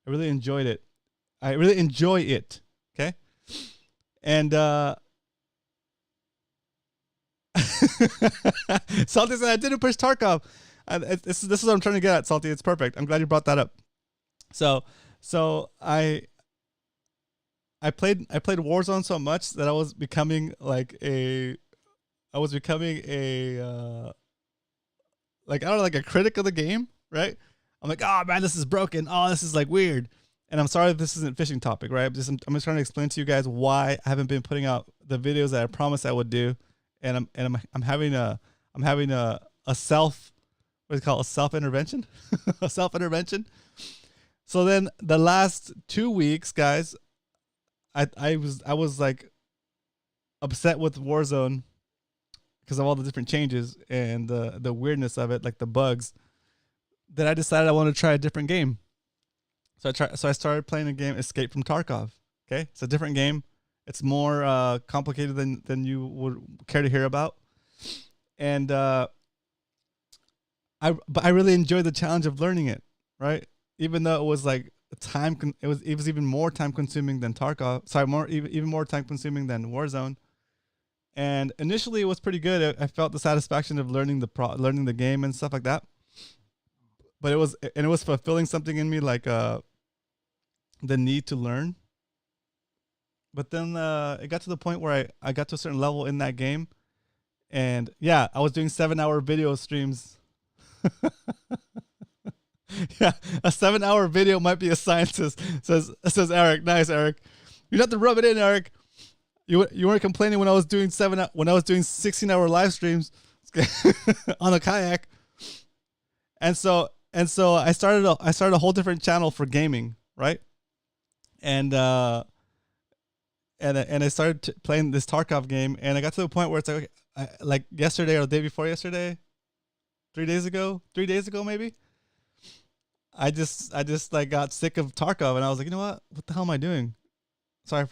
I really enjoy it. Okay? And Salty said I didn't push Tarkov. This is what I'm trying to get at, Salty. It's perfect. I'm glad you brought that up. So I played Warzone so much that I was becoming a like, I don't know, like a critic of the game, right? I'm like, oh man, this is broken. Oh, this is like weird. And I'm sorry if this isn't fishing topic, right? I'm just trying to explain to you guys why I haven't been putting out the videos that I promised I would do. And I'm having a self, what do you call it? A self-intervention? A self-intervention. So then the last 2 weeks, guys, I was like upset with Warzone because of all the different changes and the weirdness of it, like the bugs, that I decided I wanted to try a different game. So I started playing a game, Escape from Tarkov. Okay, it's a different game. It's more complicated than you would care to hear about, and I really enjoyed the challenge of learning it. Right, even though it was like it was even more time consuming than Tarkov. Sorry, even more time consuming than Warzone. And initially, it was pretty good. I felt the satisfaction of learning the game and stuff like that. But it was fulfilling something in me, like the need to learn. But then it got to the point where I got to a certain level in that game, and yeah, I was doing 7-hour video streams. Yeah, a 7-hour video might be a scientist, says Eric. Nice, Eric. You have to rub it in, Eric. You weren't complaining when I was doing 16-hour live streams on a kayak, and so I started a whole different channel for gaming, right? And I started playing this Tarkov game, and I got to the point where it's like yesterday or the day before yesterday, 3 days ago maybe. I just like got sick of Tarkov, and I was like, you know what the hell am I doing? Sorry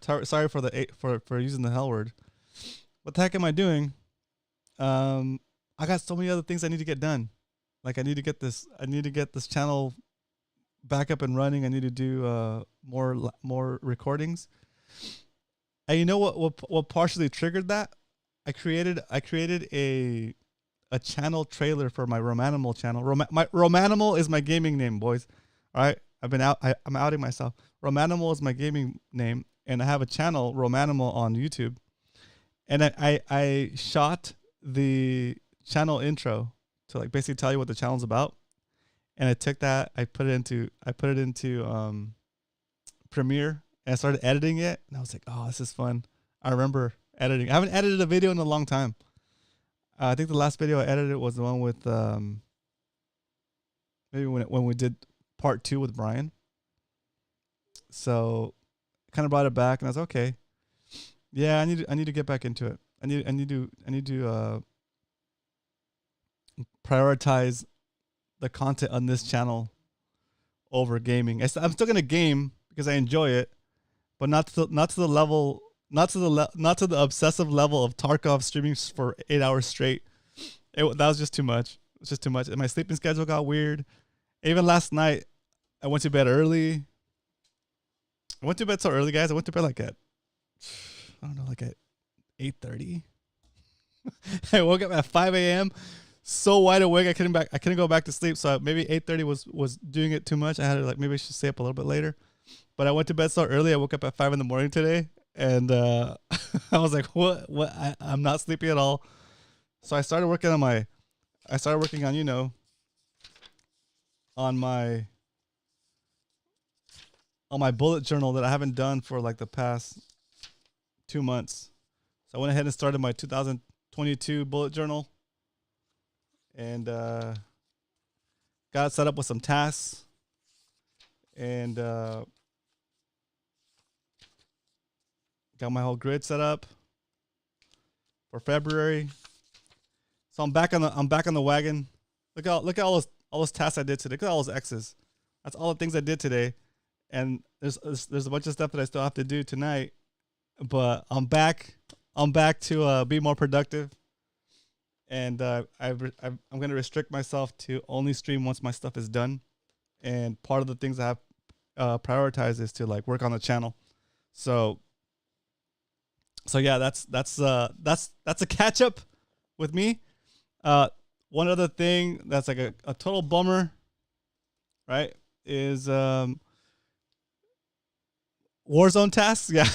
for using the hell word. What the heck am I doing? I got so many other things I need to get done. Like I need to get this channel back up and running. I need to do more recordings. And you know what partially triggered that? I created a a channel trailer for my Romanimal channel. My Romanimal is my gaming name, boys. All right, I'm outing myself. Romanimal is my gaming name, and I have a channel, Romanimal, on YouTube. And I shot the channel intro to like basically tell you what the channel's about. And I took that, I put it into Premiere, and I started editing it. And I was like, oh, this is fun. I remember editing. I haven't edited a video in a long time. I think the last video I edited was the one with maybe when we did part 2 with Brian. So kind of brought it back, and I was okay. Yeah, I need to get back into it. I need to prioritize the content on this channel over gaming. I'm still gonna game because I enjoy it, but not to the level, not to the obsessive level of Tarkov streaming for 8 hours straight. That was just too much. It's just too much. And my sleeping schedule got weird. Even last night, I went to bed early. I went to bed so early, guys. I went to bed like at, I don't know, like at 8:30. I woke up at 5 a.m. so wide awake I couldn't go back to sleep. So maybe 8:30 was doing it too much. I had to like, maybe I should stay up a little bit later. But I went to bed so early. I woke up at 5 in the morning today, and I was like, what? I'm not sleepy at all. So I started working on you know, on my bullet journal that I haven't done for like the past 2 months. So I went ahead and started my 2022 bullet journal, and got it set up with some tasks, and got my whole grid set up for February. So I'm back on the wagon. Look at all those tasks I did today. Look at all those X's. That's all the things I did today. And there's a bunch of stuff that I still have to do tonight, but I'm back to be more productive. And I'm going to restrict myself to only stream once my stuff is done. And part of the things I have prioritized is to like work on the channel. So yeah, that's a catch up with me. One other thing that's like a total bummer, right, is Warzone tasks. Yeah.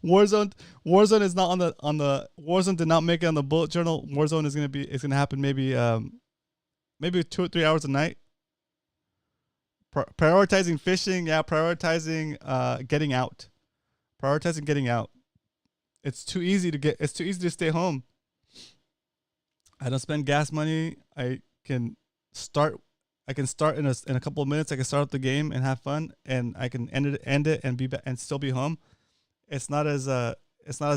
Warzone is not on the Warzone did not make it on the bullet journal. Warzone is gonna happen maybe 2 or 3 hours a night. Prioritizing fishing, yeah, prioritizing getting out. Prioritizing getting out. It's too easy to stay home. I don't spend gas money. I can start in a couple of minutes. I can start up the game and have fun, and I can end it and still be home. It's not as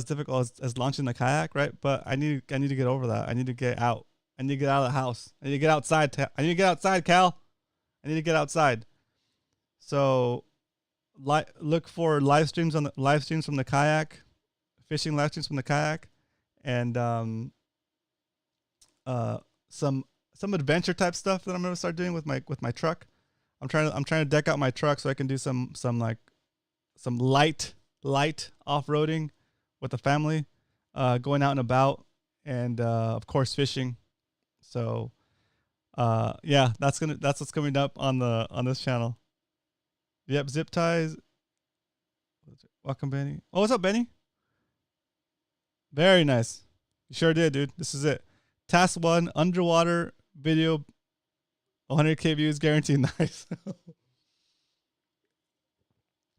difficult as launching the kayak, right? But I need to get over that. I need to get out. I need to get out of the house. I need to get outside. I need to get outside, Cal. I need to get outside. So, look for live streams from the kayak, fishing live streams from the kayak, and some adventure type stuff that I'm gonna start doing with my truck. I'm trying to deck out my truck so I can do some light off-roading with the family, going out and about, and of course fishing. So yeah, that's what's coming up on this channel. Yep, zip ties. Welcome, Benny. Oh, what's up, Benny? Very nice. You sure did, dude. This is it. Task 1, underwater video, 100K views guaranteed. Nice.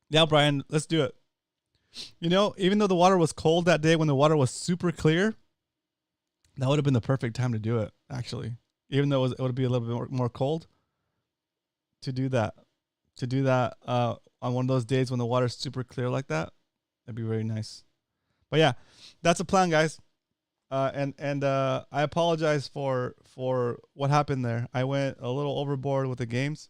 Yeah, Brian, let's do it. You know, even though the water was cold that day, when the water was super clear, that would have been the perfect time to do it, actually. Even though it would be a little bit more cold, to do that on one of those days when the water's super clear like that, that'd be very nice. But yeah, that's a plan, guys. And I apologize for what happened there. I went a little overboard with the games,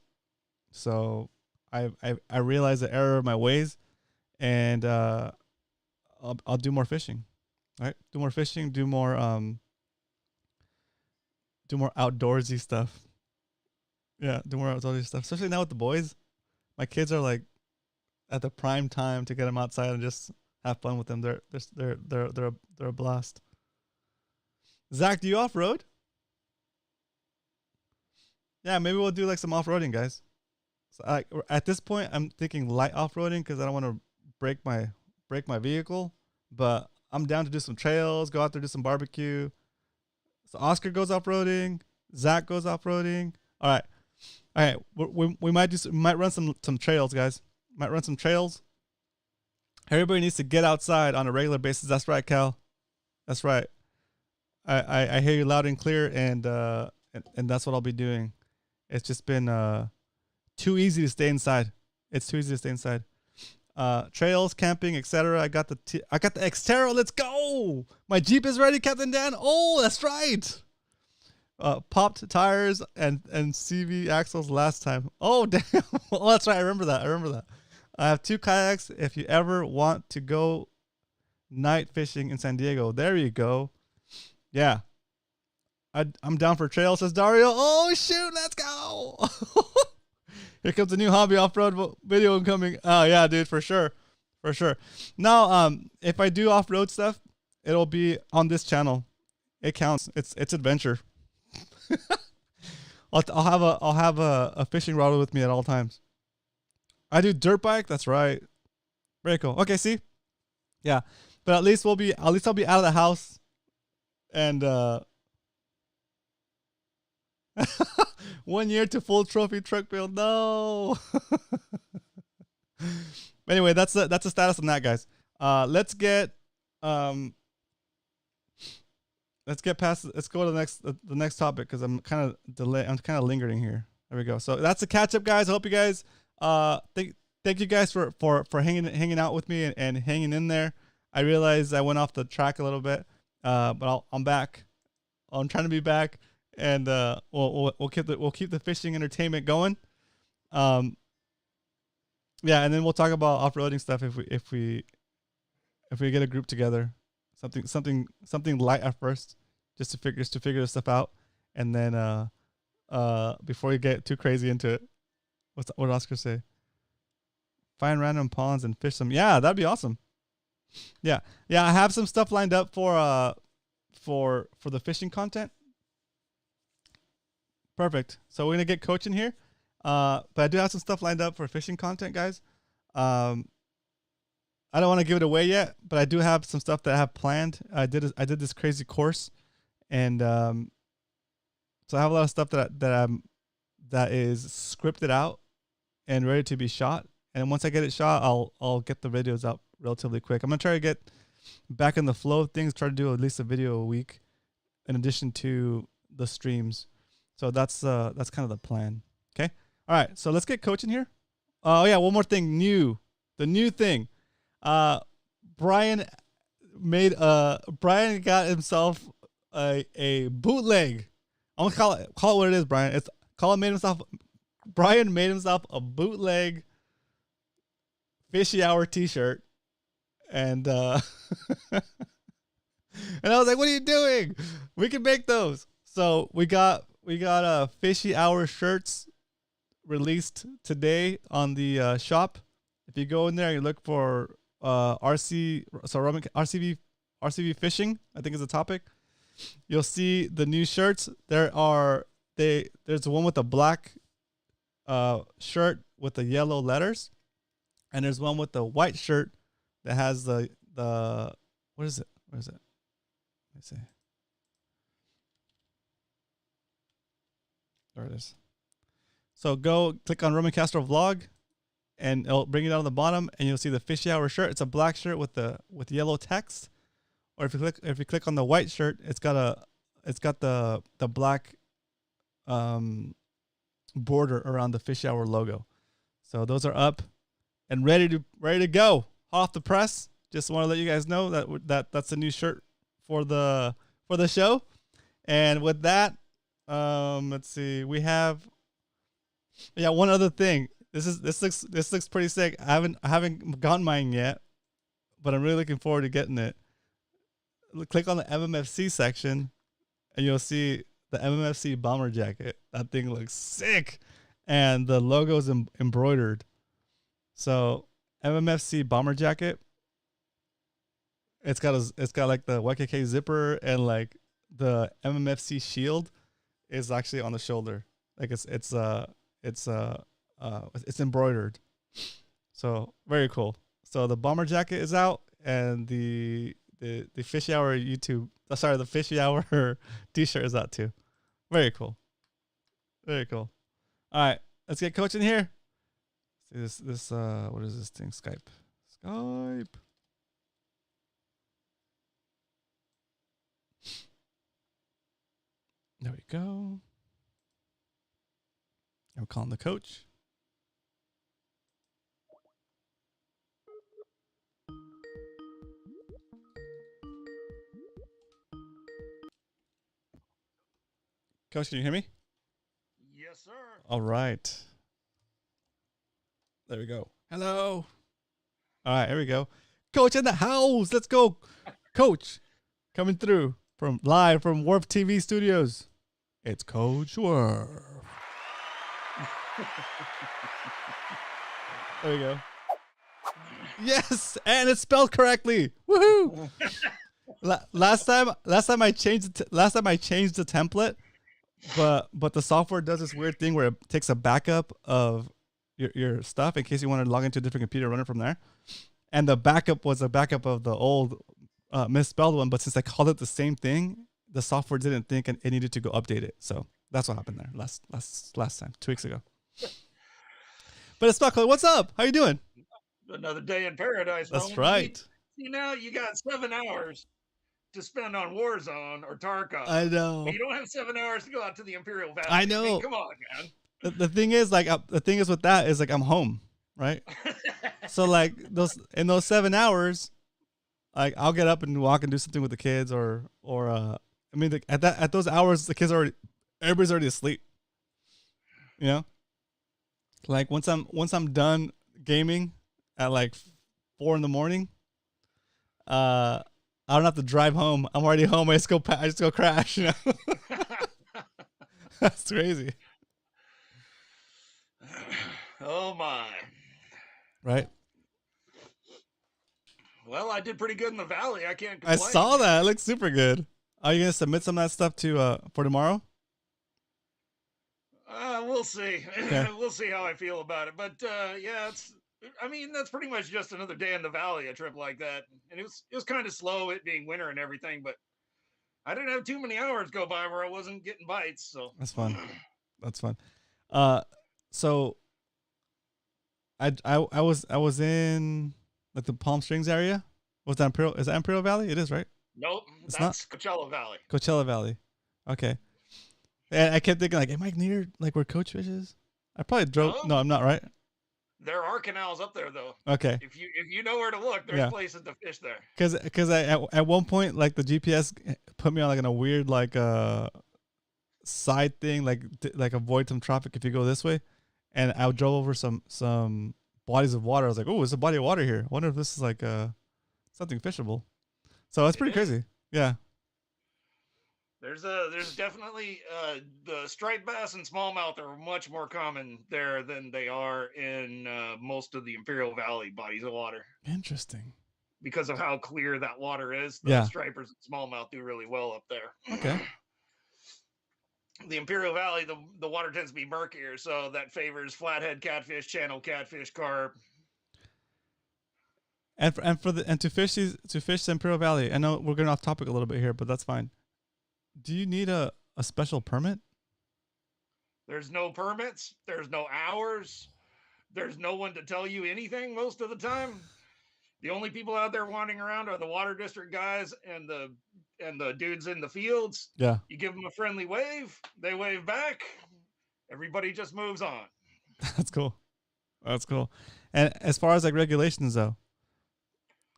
so I realized the error of my ways, and I'll do more fishing. All right, do more fishing, do more outdoorsy stuff. Yeah, do more outdoorsy stuff, especially now with the boys. My kids are like at the prime time to get them outside and just have fun with them. They're a blast. Zach, do you off road? Yeah, maybe we'll do like some off roading, guys. So at this point, I'm thinking light off roading because I don't want to break my vehicle. But I'm down to do some trails, go out there do some barbecue. So Oscar goes off roading, Zach goes off roading. All right. We might run some trails, guys. Might run some trails. Everybody needs to get outside on a regular basis. That's right, Cal. That's right. I hear you loud and clear, and that's what I'll be doing. It's just been too easy to stay inside. It's too easy to stay inside. Trails, camping, etc. I got the Xterra. Let's go. My Jeep is ready, Captain Dan. Oh, that's right. Popped tires and CV axles last time. Oh, damn. Oh, that's right. I remember that. I have 2 kayaks if you ever want to go night fishing in San Diego. There you go. Yeah. I'm down for trails, says Dario. Oh, shoot. Let's go. Here comes a new hobby off-road video coming. Oh, yeah, dude, for sure. For sure. Now, if I do off-road stuff, it'll be on this channel. It counts. It's adventure. I'll have a fishing rod with me at all times. I do dirt bike. That's right. Very cool. Okay, see, yeah, but at least I'll be out of the house, and 1 year to full trophy truck build. No. Anyway, that's the status on that, guys. Let's get past. Let's go to the next topic because I'm kind of lingering here. There we go. So that's the catch up, guys. I hope you guys thank you guys for hanging out with me and hanging in there. I realized I went off the track a little bit, but I'm back. I'm trying to be back, and we'll keep the fishing entertainment going. Yeah, and then we'll talk about off-roading stuff if we get a group together. Something light at first, just to figure this stuff out, and then before we get too crazy into it. What did Oscar say? Find random ponds and fish them. Yeah, that'd be awesome. Yeah. I have some stuff lined up for the fishing content. Perfect. So we're gonna get Coach in here, but I do have some stuff lined up for fishing content, guys. I don't want to give it away yet, but I do have some stuff that I have planned. I did this crazy course, and so I have a lot of stuff that is scripted out and ready to be shot. And once I get it shot, I'll get the videos out relatively quick. I'm gonna try to get back in the flow of things. Try to do at least a video a week, in addition to the streams. So that's kind of the plan. Okay. All right. So let's get Coach in here. Oh yeah, one more thing. The new thing. Brian got himself a bootleg. I'm gonna call it what it is, Brian. Brian made himself a bootleg Fishy Hour t-shirt, and and I was like, what are you doing? We can make those. So we got Fishy Hour shirts released today on the shop. If you go in there and you look for RCV fishing, I think is the topic, you'll see the new shirts. There's one with a black shirt with the yellow letters, and there's one with the white shirt that has the what is it? Let me see. There it is. So go click on Roman Castro vlog, and it'll bring you down to the bottom, and you'll see the Fishy Hour shirt. It's a black shirt with yellow text. Or if you click on the white shirt, it's got the black border around the Fishy Hour logo. So those are up and ready to go. Hot off the press. Just want to let you guys know that's a new shirt for the show. And with that, let's see. We have one other thing. This looks pretty sick. I haven't gotten mine yet, but I'm really looking forward to getting it. Click on the MMFC section, and you'll see the MMFC bomber jacket. That thing looks sick, and the logo's embroidered. So MMFC bomber jacket. It's got like the YKK zipper and like the MMFC shield is actually on the shoulder. Like it's embroidered. So very cool. So the bomber jacket is out, and the Fishy Hour the Fishy Hour t-shirt is out too. Very cool. Very cool. All right, let's get Coach in here. See this what is this thing? Skype. There we go. I'm calling the coach. Coach, can you hear me? Yes, sir. All right. There we go. Hello. All right, here we go. Coach in the house. Let's go. Coach, coming through live from Warp TV Studios. It's Coach Warp. There we go. Yes, and it's spelled correctly. Woohoo! Last time I changed the template, but the software does this weird thing where it takes a backup of your stuff in case you want to log into a different computer, run it from there. And the backup was a backup of the old misspelled one, but since I called it the same thing, the software didn't think and it needed to go update it. So that's what happened there last time, 2 weeks ago. But it's not. What's up? How you doing? Another day in paradise. That's right. You know, you got 7 hours to spend on Warzone or Tarkov. I know. But you don't have 7 hours to go out to the Imperial Valley. I know. I mean, come on, man. The thing is, like, with that is, like, I'm home, right? So, like, in those 7 hours, like, I'll get up and walk and do something with the kids, or I mean, at those hours, everybody's already asleep. You know, like once I'm done gaming at like 4 a.m, I don't have to drive home. I'm already home. I just go crash. You know, that's crazy. Oh my! Right. Well, I did pretty good in the valley. I can't complain. I saw that. It looks super good. Are you gonna submit some of that stuff to for tomorrow? We'll see. Okay. We'll see how I feel about it. But yeah, that's pretty much just another day in the valley, a trip like that. And it was kind of slow, it being winter and everything, but I didn't have too many hours go by where I wasn't getting bites. So that's fun. That's fun. So I was in like the Palm Springs area. Was that Imperial? Is that Imperial Valley? It is, right? Nope, it's that's not? Coachella Valley. Coachella Valley. Okay. And I kept thinking, like, am I near like where Coach Fish is? I probably drove. No, I'm not, right? There are canals up there, though. Okay. If you know where to look, there's places to fish there. Because at one point, like, the GPS put me on like in a weird like side thing, like avoid some traffic if you go this way, and I drove over some bodies of water. I was like, oh, there's a body of water here. I wonder if this is like something fishable. So it's pretty crazy. Yeah. There's definitely the striped bass and smallmouth are much more common there than they are in most of the Imperial Valley bodies of water. Interesting. Because of how clear that water is, the stripers and smallmouth do really well up there. Okay. The Imperial Valley, the water tends to be murkier, so that favors flathead catfish, channel catfish, carp. And to fish the Imperial Valley, I know we're getting off topic a little bit here, but that's fine. Do you need a special permit? There's no permits. There's no hours. There's no one to tell you anything most of the time. The only people out there wandering around are the water district guys and the dudes in the fields. Yeah. You give them a friendly wave, they wave back. Everybody just moves on. That's cool. That's cool. And as far as like regulations though,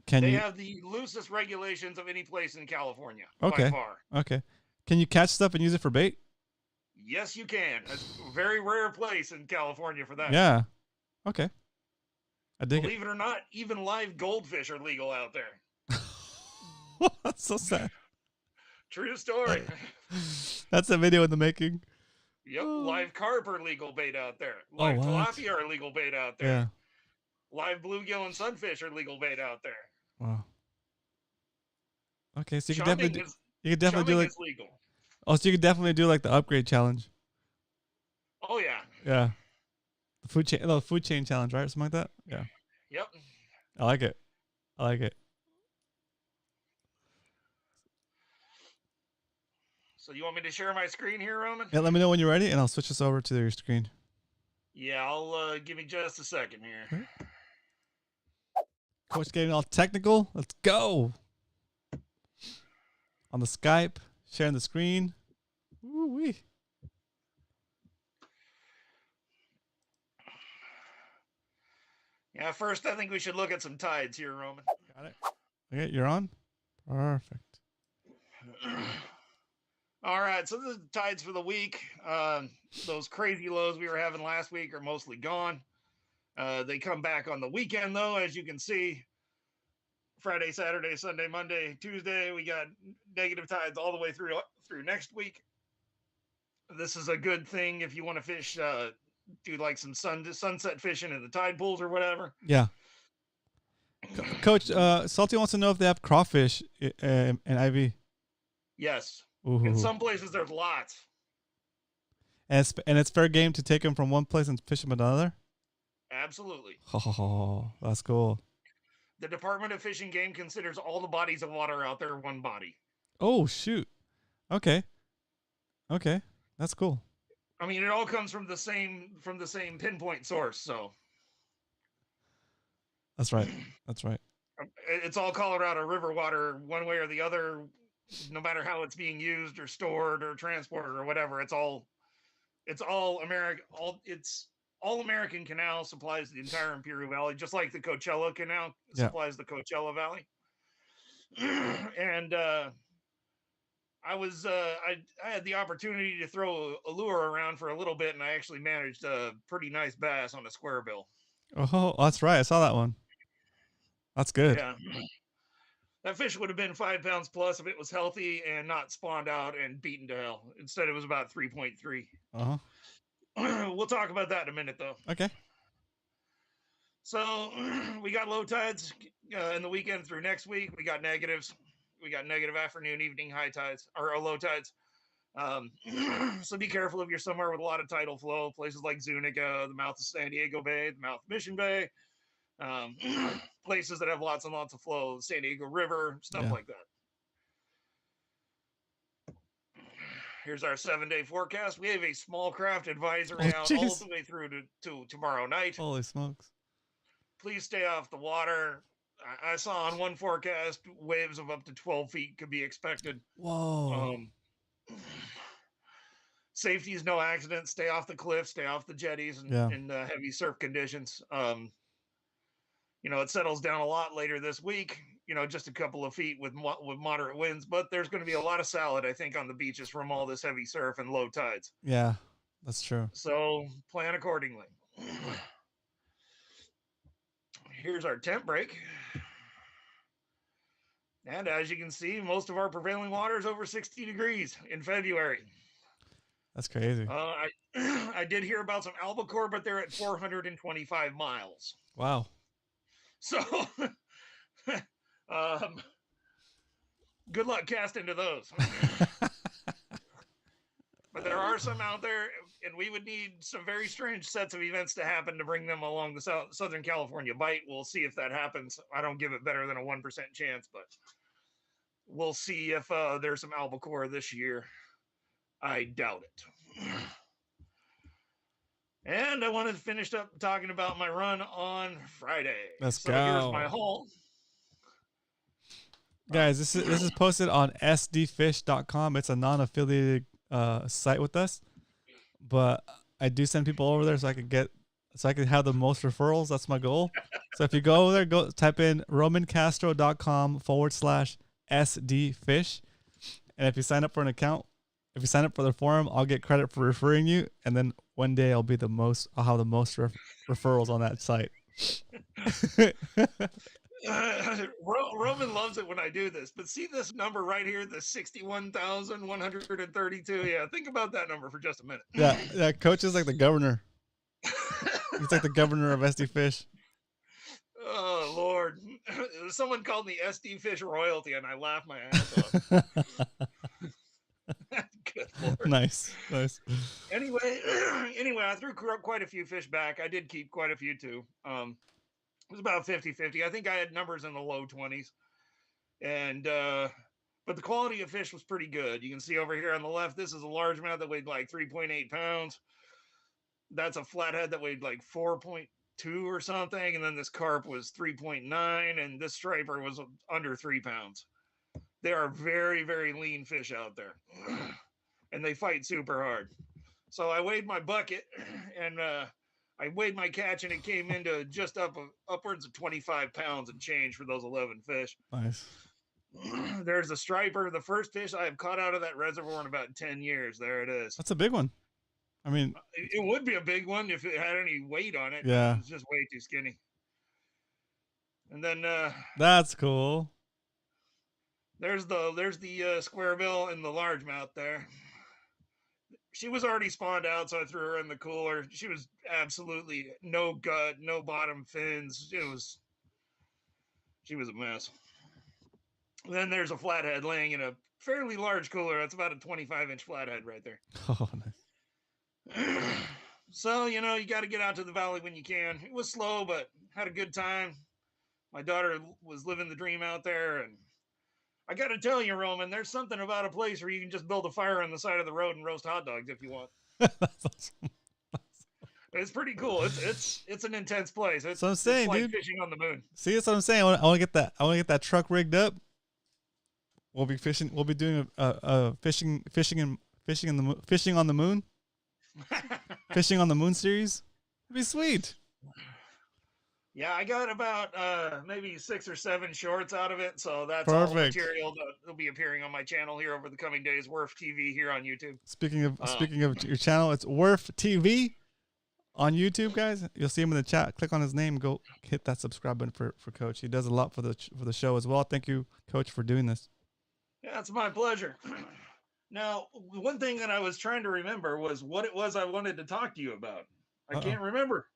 they have the loosest regulations of any place in California by far. Okay. Can you catch stuff and use it for bait? Yes, you can. It's a very rare place in California for that. Yeah. Okay. I dig Believe it or not, even live goldfish are legal out there. That's so sad. True story. That's a video in the making. Yep. Live carp are legal bait out there. Live tilapia are legal bait out there. Yeah. Live bluegill and sunfish are legal bait out there. Wow. Okay, so you can definitely You could definitely do Chumming like. is legal. Oh, so you could definitely do like the upgrade challenge. Oh yeah. Yeah. The food chain challenge, right? Something like that. Yeah. Yep. I like it. I like it. So you want me to share my screen here, Roman? Yeah, let me know when you're ready, and I'll switch this over to your screen. Yeah, I'll give me just a second here. Okay. Coach getting all technical. Let's go. On the Skype, sharing the screen. Woo-wee. Yeah, first I think we should look at some tides here, Roman. Got it. Okay, you're on. Perfect. All right, so this is the tides for the week. Those crazy lows we were having last week are mostly gone. They come back on the weekend, though, as you can see. Friday, Saturday, Sunday, Monday, Tuesday, we got negative tides all the way through next week. This is a good thing if you want to fish, do like some sunset fishing in the tide pools or whatever. Yeah. Coach, Salty wants to know if they have crawfish in IV. Yes. Ooh. In some places, there's lots. And it's fair game to take them from one place and fish them another? Absolutely. Oh, that's cool. The Department of Fish and Game considers all the bodies of water out there one body. Oh, shoot. Okay. That's cool. I mean, it all comes from the same pinpoint source, so. That's right. It's all Colorado River water, one way or the other, no matter how it's being used or stored or transported or whatever. It's all American. All American Canal supplies the entire Imperial Valley, just like the Coachella Canal supplies the Coachella Valley. And I had the opportunity to throw a lure around for a little bit, and I actually managed a pretty nice bass on a square bill. Oh, that's right. I saw that one. That's good. Yeah. That fish would have been 5 pounds plus if it was healthy and not spawned out and beaten to hell. Instead, it was about 3.3. Uh-huh. We'll talk about that in a minute, though. Okay. So we got low tides in the weekend through next week. We got negatives. We got negative afternoon, evening high tides or low tides. So be careful if you're somewhere with a lot of tidal flow. Places like Zuniga, the mouth of San Diego Bay, the mouth of Mission Bay. Places that have lots and lots of flow, San Diego River, stuff like that. Here's our 7-day forecast. We have a small craft advisory out all the way through to tomorrow night. Holy smokes. Please stay off the water. I saw on one forecast waves of up to 12 feet could be expected. Whoa. Safety is no accident. Stay off the cliffs, stay off the jetties in heavy surf conditions. It settles down a lot later this week, just a couple of feet with moderate winds, but there's going to be a lot of salad, I think, on the beaches from all this heavy surf and low tides. Yeah, that's true. So plan accordingly. Here's our temp break. And as you can see, most of our prevailing water is over 60 degrees in February. That's crazy. I did hear about some albacore, but they're at 425 miles. Wow. So, good luck casting to those. But there are some out there, and we would need some very strange sets of events to happen to bring them along the Southern California Bight. We'll see if that happens. I don't give it better than a 1% chance, but we'll see if there's some albacore this year. I doubt it. And I wanted to finish up talking about my run on Friday. Let's go. Here's my haul. Guys, this is posted on sdfish.com. It's a non-affiliated site with us, but I do send people over there so I can have the most referrals. That's my goal. So if you go over there, go type in romancastro.com/sdfish, and if you sign up for an account, if you sign up for the forum, I'll get credit for referring you, and then one day I'll have the most referrals on that site. Roman loves it when I do this, but see this number right here, the 61,132. Yeah, think about that number for just a minute. Yeah, Coach is like the governor. He's like the governor of SD Fish. Oh Lord, someone called me SD Fish royalty, and I laughed my ass off. Good Lord. Nice. Anyway, I threw quite a few fish back. I did keep quite a few too. It was about 50-50. I think I had numbers in the low 20s. And but the quality of fish was pretty good. You can see over here on the left, this is a largemouth that weighed like 3.8 pounds. That's a flathead that weighed like 4.2 or something. And then this carp was 3.9, and this striper was under 3 pounds. They are very, very lean fish out there. And they fight super hard. So I weighed my bucket, and I weighed my catch, and it came into just upwards of 25 pounds and change for those 11 fish. Nice. There's a striper, the first fish I have caught out of that reservoir in about 10 years. There it is. That's a big one. I mean, it would be a big one if it had any weight on it. Yeah. It's just way too skinny. And then that's cool. There's the square bill and the largemouth there. She was already spawned out, so I threw her in the cooler. She was absolutely no gut, no bottom fins. She was a mess. And then there's a flathead laying in a fairly large cooler. That's about a 25-inch flathead right there. Oh, nice. So, you got to get out to the valley when you can. It was slow, but had a good time. My daughter was living the dream out there, and I got to tell you, Roman, there's something about a place where you can just build a fire on the side of the road and roast hot dogs if you want. That's awesome. It's pretty cool. It's an intense place. It's, so I'm saying, it's like dude, fishing on the moon. See, that's what I'm saying. I want to get that. I want to get that truck rigged up. We'll be fishing. We'll be doing fishing on the moon. Fishing on the moon series. It'd be sweet. Yeah, I got about maybe 6 or 7 shorts out of it, so that's Perfect. all material that'll be appearing on my channel here over the coming days. Worf TV here on YouTube. Speaking of your channel, it's Worf TV on YouTube, guys. You'll see him in the chat. Click on his name. Go hit that subscribe button for Coach. He does a lot for the show as well. Thank you, Coach, for doing this. Yeah, it's my pleasure. Now, one thing that I was trying to remember was what it was I wanted to talk to you about. I can't remember.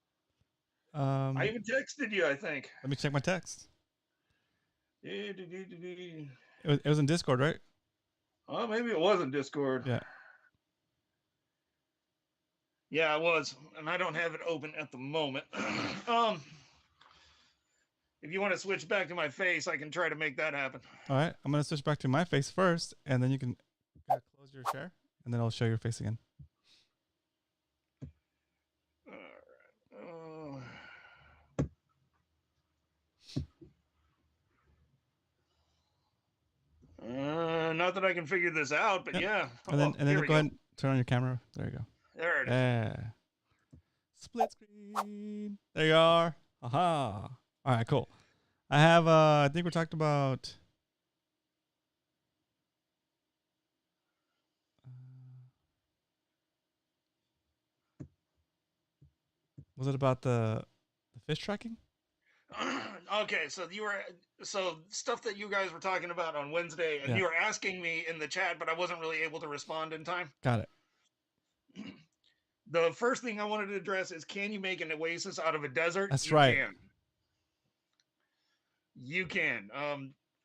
I even texted you, I think. Let me check my text. It was in Discord, right? Oh, maybe it was in Discord. Yeah. Yeah, it was, and I don't have it open at the moment. If you want to switch back to my face, I can try to make that happen. All right, I'm gonna switch back to my face first, and then you can close your share, and then I'll show your face again. Not that I can figure this out, but yeah. And then go ahead and turn on your camera. There you go. There it is. Yeah. Split screen. There you are. Aha. All right, cool. I have I think we talked about was it about the fish tracking? Okay, so stuff that you guys were talking about on Wednesday, and you were asking me in the chat, but I wasn't really able to respond in time. Got it. The first thing I wanted to address is, can you make an oasis out of a desert? That's right. You can.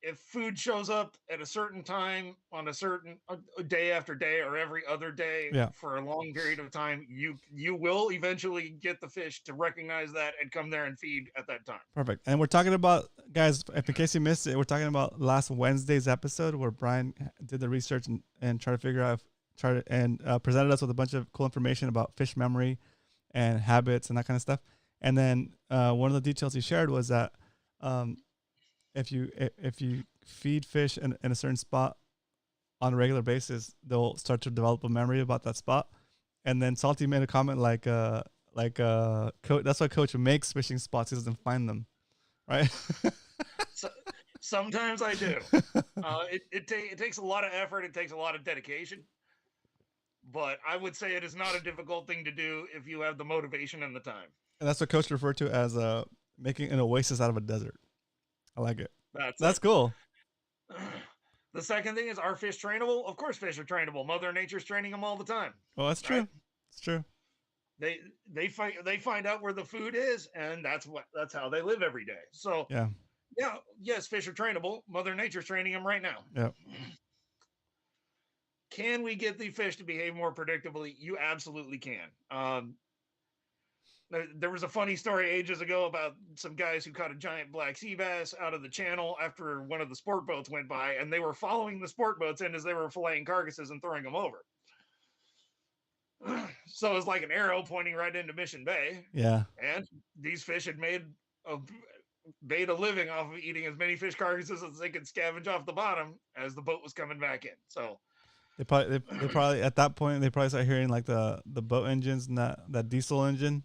If food shows up at a certain time on a certain day after day or every other day for a long period of time, you will eventually get the fish to recognize that and come there and feed at that time. Perfect. And we're talking about, guys, in case you missed it, we're talking about last Wednesday's episode where Brian did the research and tried to figure out, presented us with a bunch of cool information about fish memory and habits and that kind of stuff. And then one of the details he shared was that if you feed fish in a certain spot on a regular basis, they'll start to develop a memory about that spot. And then Salty made a comment like that's why Coach makes fishing spots. He doesn't find them, right? So, sometimes I do. It takes a lot of effort. It takes a lot of dedication. But I would say it is not a difficult thing to do if you have the motivation and the time. And that's what Coach referred to as making an oasis out of a desert. I like it. That's cool. The second thing is, are fish trainable? Of course fish are trainable. Mother Nature's training them all the time. Well, that's true. It's true. They find out where the food is, and that's how they live every day. So Yeah, yes, fish are trainable. Mother Nature's training them right now. Yep. Can we get the fish to behave more predictably? You absolutely can. There was a funny story ages ago about some guys who caught a giant black sea bass out of the channel after one of the sport boats went by, and they were following the sport boats in as they were filleting carcasses and throwing them over. So it was like an arrow pointing right into Mission Bay. Yeah. And these fish had made a living off of eating as many fish carcasses as they could scavenge off the bottom as the boat was coming back in. So they probably at that point they probably start hearing like the boat engines and that diesel engine.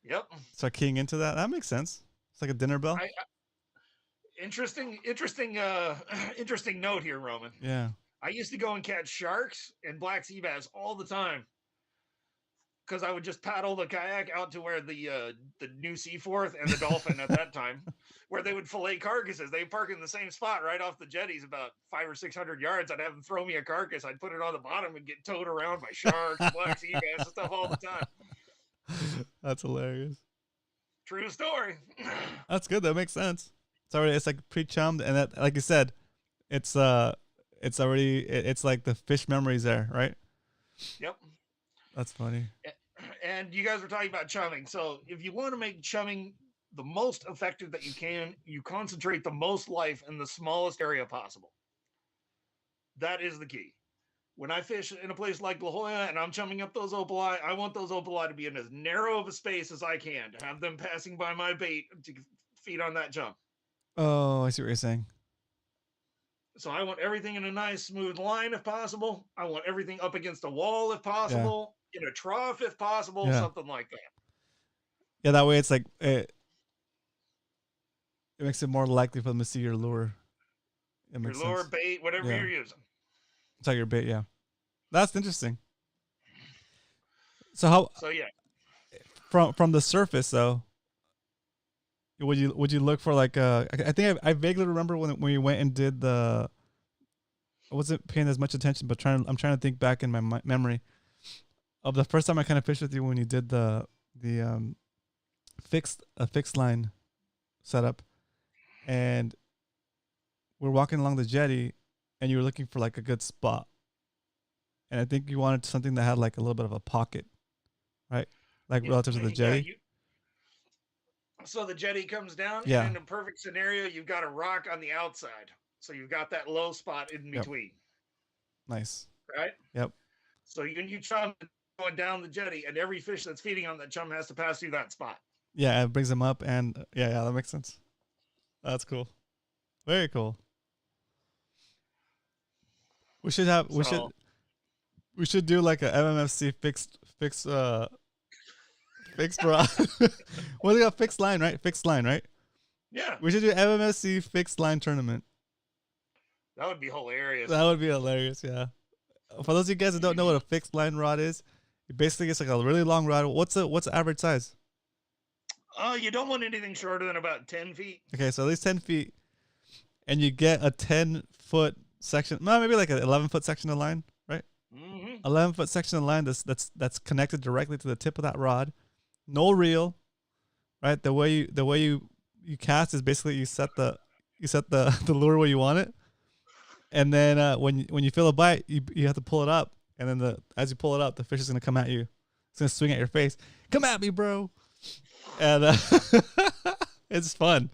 Yep. Start keying into that. That makes sense. It's like a dinner bell. Interesting note here, Roman. Yeah. I used to go and catch sharks and black sea bass all the time because I would just paddle the kayak out to where the new Seaforth and the Dolphin at that time, where they would fillet carcasses. They park in the same spot right off the jetties, about 500 or 600 yards. I'd have them throw me a carcass. I'd put it on the bottom and get towed around by sharks, black sea bass, and stuff all the time. That's hilarious. True story. That's good. That makes sense. It's like pre-chummed, and that, like you said, it's like the fish memories there, right? Yep. That's funny. And you guys were talking about chumming. So if you want to make chumming the most effective that you can, you concentrate the most life in the smallest area possible. That is the key. When I fish in a place like La Jolla and I'm chumming up those opali, I want those opali to be in as narrow of a space as I can, to have them passing by my bait to feed on that chum. Oh, I see what you're saying. So I want everything in a nice smooth line if possible. I want everything up against a wall if possible, in a trough if possible, something like that. Yeah, that way it's like it makes it more likely for them to see your lure. Your lure, bait, whatever you're using. It's like your bait, yeah. That's interesting. So yeah. From the surface though, would you look for like I think I vaguely remember when we went and did I wasn't paying as much attention, but I'm trying to think back in my memory of the first time I kind of fished with you when you did the fixed line setup, and we're walking along the jetty, and you were looking for like a good spot, and I think you wanted something that had like a little bit of a pocket, right? Like relative to the jetty. So the jetty comes down, and in a perfect scenario, you've got a rock on the outside. So you've got that low spot in between. Nice. Right? Yep. So you chum going down the jetty, and every fish that's feeding on that chum has to pass through that spot. Yeah, it brings them up, and yeah, that makes sense. That's cool. Very cool. We should do like a MMFC fixed rod. What do you got? Fixed line, right? Fixed line, right? Yeah. We should do MMFC fixed line tournament. That would be hilarious. That would be hilarious, yeah. For those of you guys that don't know what a fixed line rod is, it basically it's like a really long rod. What's the average size? You don't want anything shorter than about 10 feet. Okay, so at least 10 feet. And you get a 10-foot section, maybe like an 11-foot section of line, right? 11-foot section of line that's connected directly to the tip of that rod. No reel, right? The way you cast is basically you set the lure where you want it, and then when you feel a bite, you have to pull it up, and then as you pull it up, the fish is gonna come at you. It's gonna swing at your face. Come at me, bro! And it's fun.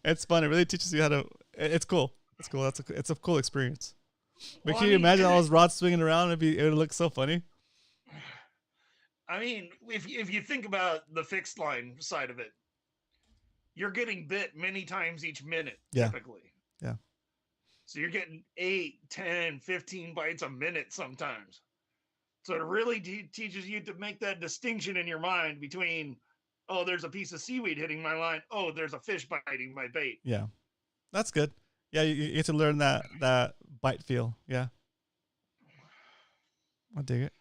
It's fun. It really teaches you how to. It's cool. It's cool. It's a cool experience. But can you imagine all those rods swinging around? It would look so funny. I mean, if you think about the fixed line side of it, you're getting bit many times each minute, typically. Yeah. So you're getting 8, 10, 15 bites a minute sometimes. So it really teaches you to make that distinction in your mind between, oh, there's a piece of seaweed hitting my line. Oh, there's a fish biting my bait. Yeah. That's good. Yeah, you get to learn that bite feel. Yeah. I dig it.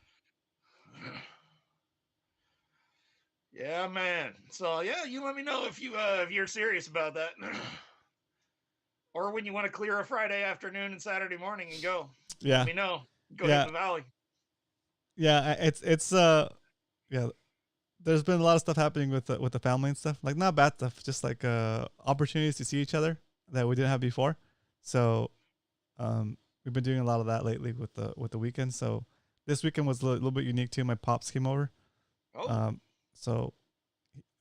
Yeah, man. So yeah, you let me know if you're serious about that, or when you want to clear a Friday afternoon and Saturday morning and go. Yeah. Let me know. Go to the valley. Yeah, it's yeah. There's been a lot of stuff happening with the family and stuff. Like not bad stuff, just like opportunities to see each other. that we didn't have before. So we've been doing a lot of that lately with the weekend. So this weekend was a little bit unique too. My pops came over. So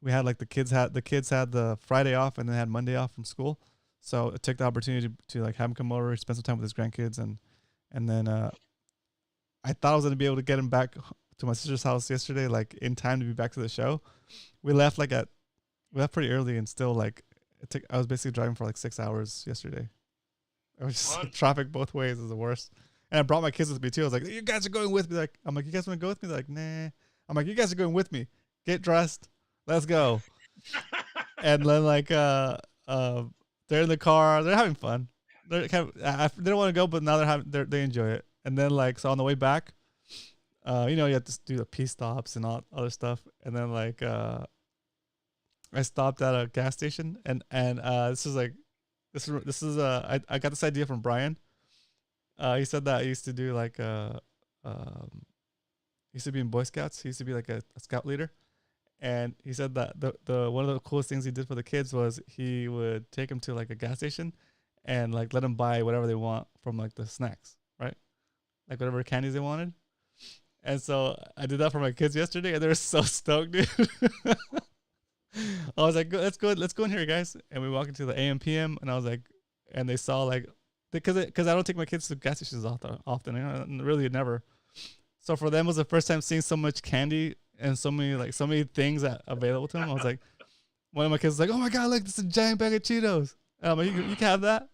we had like the kids had the Friday off and then had Monday off from school. So I took the opportunity to like have him come over, spend some time with his grandkids, and then I thought I was gonna be able to get him back to my sister's house yesterday, like in time to be back to the show. We left pretty early, and still like I was basically driving for like 6 hours yesterday. It was just traffic both ways is the worst. And I brought my kids with me too. I was like, "You guys are going with me." I'm like, "You guys want to go with me?" They're like, "Nah." I'm like, "You guys are going with me. Get dressed. Let's go." And then like they're in the car. They're having fun. They're kind of, they don't want to go, but now they enjoy it. And then like so on the way back, you have to do the P stops and all other stuff. And then like I stopped at a gas station, and I got this idea from Brian. He said that he used to do like he used to be in Boy Scouts. He used to be like a scout leader. And he said that the one of the coolest things he did for the kids was he would take them to like a gas station and like let them buy whatever they want from like the snacks, right? Like whatever candies they wanted. And so I did that for my kids yesterday, and they were so stoked, dude. I was like, let's go in here, guys. And we walk into the AM PM, and I was like, and they saw like, because I don't take my kids to gas stations often, really never. So for them, it was the first time seeing so much candy and so many things available to them. I was like, one of my kids was like, "Oh my God, look, this is a giant bag of Cheetos." And I'm like, you can have that.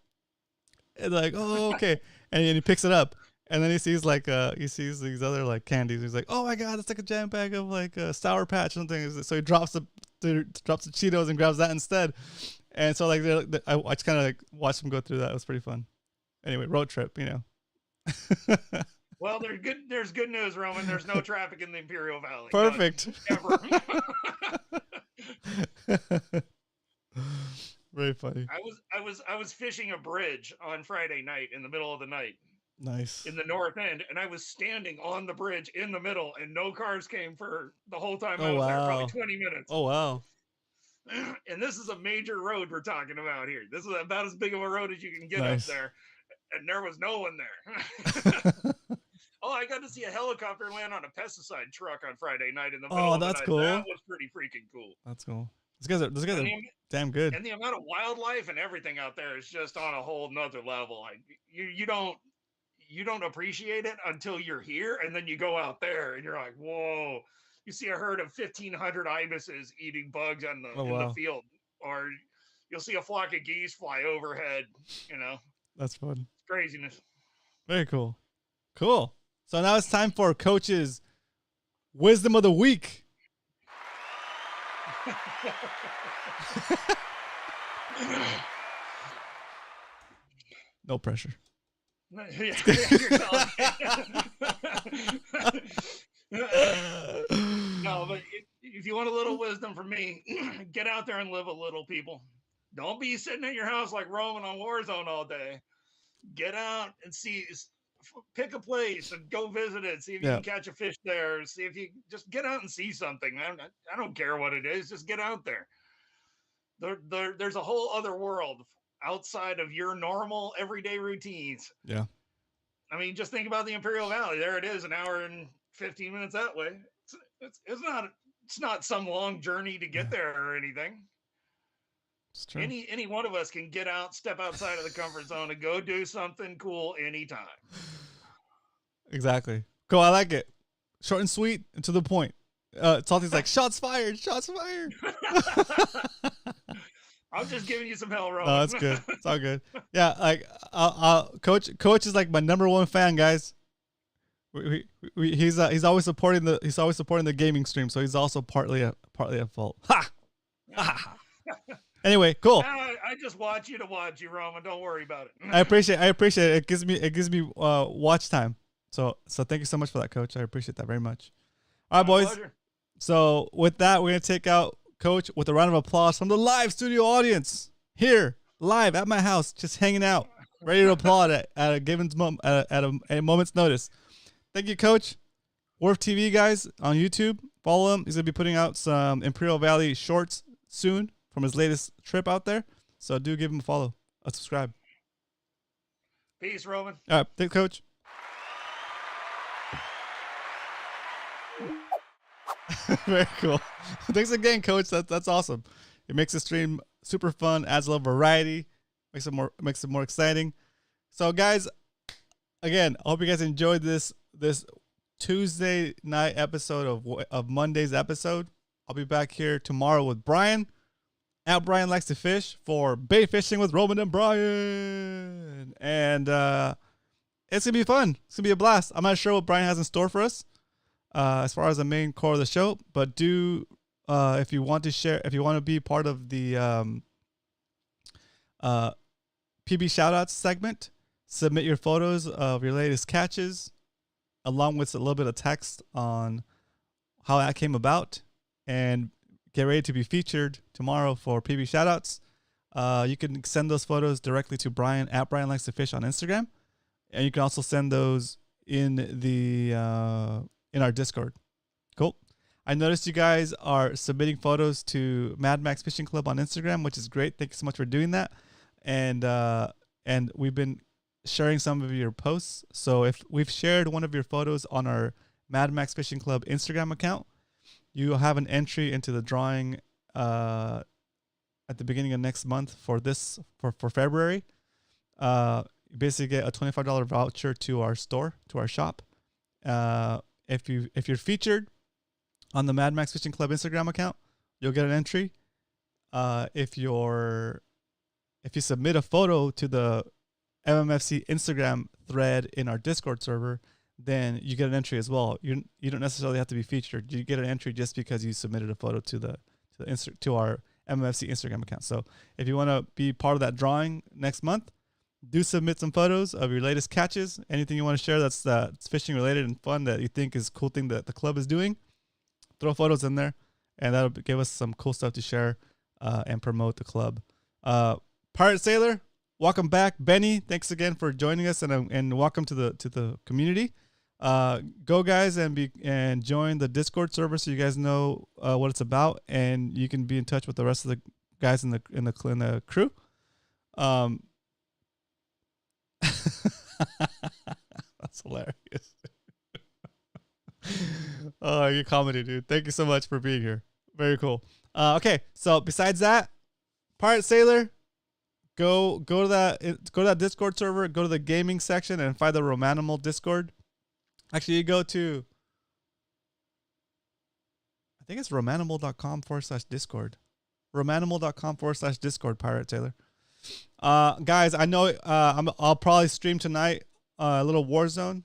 And they're like, "Oh, okay." And he picks it up, and then he sees these other like candies. He's like, "Oh my God, that's like a giant bag of like Sour Patch or something." So he drops the Cheetos and grabs that instead. And so like I just kind of like watched him go through that. It was pretty fun. Anyway, road trip, Well, there's good news, Roman. There's no traffic in the Imperial Valley. Perfect. Ever. Very funny. I was fishing a bridge on Friday night in the middle of the night. Nice. In the north end, and I was standing on the bridge in the middle, and no cars came for the whole time I was there, probably 20 minutes. Oh wow. And this is a major road we're talking about here. This is about as big of a road as you can get up there. And there was no one there. Oh, I got to see a helicopter land on a pesticide truck on Friday night in the middle of the night. That's cool. That was pretty freaking cool. That's cool. Those guys are damn good. And the amount of wildlife and everything out there is just on a whole nother level. Like you don't appreciate it until you're here, and then you go out there and you're like, whoa. You see a herd of 1,500 ibises eating bugs in the field, or you'll see a flock of geese fly overhead. That's fun. It's craziness. Very cool. Cool. So now it's time for Coach's Wisdom of the Week. No pressure. No, but if you want a little wisdom from me, get out there and live a little, people. Don't be sitting at your house like Roman on Warzone all day. Get out and pick a place and go visit it. See if you can catch a fish there. See if you just get out and see something. I don't care what it is. Just get out there. There's a whole other world outside of your normal everyday routines. Yeah. I mean, just think about the Imperial Valley. There it is, an hour and 15 minutes that way. It's not some long journey to get there or anything. It's true. Any one of us can get out, step outside of the comfort zone, and go do something cool anytime. Exactly. Cool. I like it. Short and sweet and to the point. Salty's like, shots fired. Shots fired. I'm just giving you some hell, Roman. No, that's good. It's all good. Yeah, like Coach is like my number one fan, guys. He's always supporting the gaming stream, so he's also partly at fault. Ha. Anyway, cool. I just watch you to watch you, Roman. Don't worry about it. I appreciate it. It gives me watch time. So thank you so much for that, Coach. I appreciate that very much. All right, boys. Pleasure. So with that, we're gonna take out Coach with a round of applause from the live studio audience here, live at my house, just hanging out, ready to applaud at a given at a moment's notice. Thank you, Coach. Wharf TV guys on YouTube, follow him. He's gonna be putting out some Imperial Valley shorts soon from his latest trip out there. So do give him a follow. subscribe. Peace, Roman. All right, thanks, Coach. Very cool. Thanks again, Coach. That's awesome. It makes the stream super fun, adds a little variety, makes it more exciting. So, guys, again, I hope you guys enjoyed this Tuesday night episode of Monday's episode. I'll be back here tomorrow with Brian. At Brian Likes to Fish for bait fishing with Roman and Brian. And it's going to be fun. It's going to be a blast. I'm not sure what Brian has in store for us as far as the main core of the show. But if you want to share, if you want to be part of the PB Shoutouts segment, submit your photos of your latest catches along with a little bit of text on how that came about. And get ready to be featured tomorrow for PB Shoutouts. You can send those photos directly to Brian at Brian Likes to Fish on Instagram, and you can also send those in our Discord. Cool. I noticed you guys are submitting photos to Mad Max Fishing Club on Instagram, which is great. Thank you so much for doing that. And we've been sharing some of your posts. So if we've shared one of your photos on our Mad Max Fishing Club Instagram account, you will have an entry into the drawing at the beginning of next month for February. You basically get a $25 voucher to our store, to our shop. If you're featured on the Mad Max Fishing Club Instagram account, you'll get an entry. If you submit a photo to the MMFC Instagram thread in our Discord server, then you get an entry as well. You don't necessarily have to be featured. You get an entry just because you submitted a photo to our MMFC Instagram account. So if you want to be part of that drawing next month, do submit some photos of your latest catches. Anything you want to share that's fishing related and fun that you think is a cool thing that the club is doing, throw photos in there, and that'll give us some cool stuff to share and promote the club. Pirate Sailor, welcome back. Benny, thanks again for joining us, and welcome to the community. Go guys and join the Discord server so you guys know what it's about, and you can be in touch with the rest of the guys in the crew. That's hilarious. Oh, your comedy, dude. Thank you so much for being here. Very cool. Okay, so besides that, Pirate Sailor, go to that Discord server, go to the gaming section and find the Romanimal Discord. Actually, you go to, I think it's romanimal.com/Discord. Romanimal.com/Discord, Pirate Sailor. Guys, I know I'll probably stream tonight a little Warzone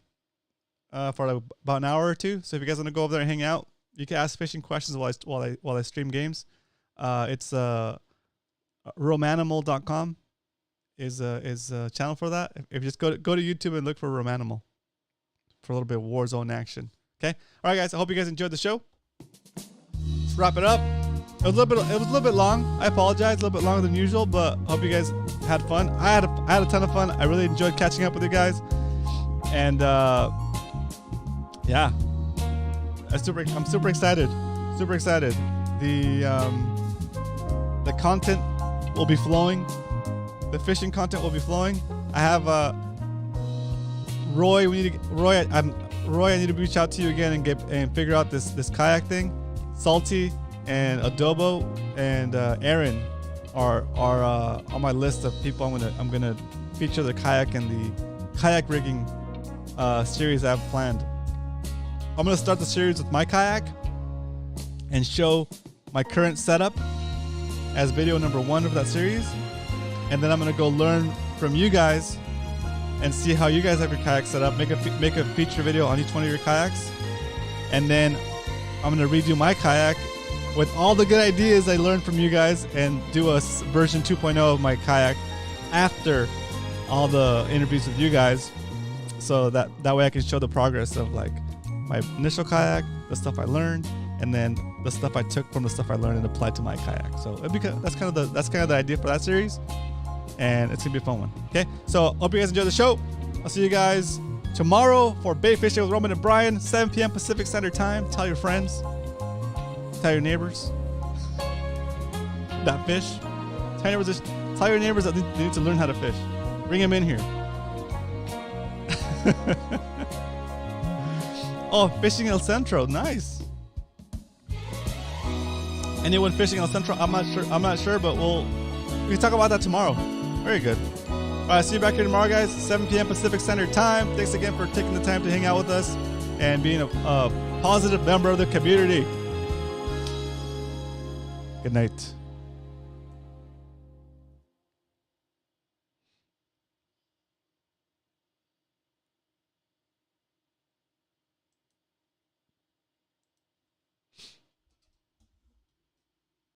for like about an hour or two. So if you guys want to go over there and hang out, you can ask fishing questions while I stream games. It's romanimal.com is a channel for that. If you just go to YouTube and look for Romanimal for a little bit of Warzone action. Okay. All right, guys. I hope you guys enjoyed the show. Let's wrap it up. It was a little bit long. I apologize. A little bit longer than usual, but hope you guys had fun. I had a ton of fun. I really enjoyed catching up with you guys. And yeah, I'm super excited. Super excited. The content will be flowing. The fishing content will be flowing. I have Roy. I need to reach out to you again and figure out this kayak thing. Salty and Adobo and Aaron are on my list of people I'm gonna feature the kayak and the kayak rigging series I have planned. I'm gonna start the series with my kayak and show my current setup as video number 1 of that series, and then I'm gonna go learn from you guys and see how you guys have your kayak set up. Make a feature video on each one of your kayaks, and then I'm gonna redo my kayak with all the good ideas I learned from you guys and do a version 2.0 of my kayak after all the interviews with you guys, so that way I can show the progress of like my initial kayak, the stuff I learned, and then the stuff I took from the stuff I learned and applied to my kayak. So that's kind of the idea for that series, and it's gonna be a fun one. Okay, so hope you guys enjoy the show. I'll see you guys tomorrow for bait fishing with Roman and Brian, 7 p.m. Pacific Standard Time. Tell your friends, tell your neighbors that fish. Tell your neighbors Tell your neighbors that they need to learn how to fish. Bring them in here. Oh, fishing El Centro, nice. Anyone fishing El Centro? I'm not sure, but we can talk about that tomorrow. Very good. All right, see you back here tomorrow, guys. 7 p.m. Pacific Standard Time. Thanks again for taking the time to hang out with us and being a positive member of the community. Good night.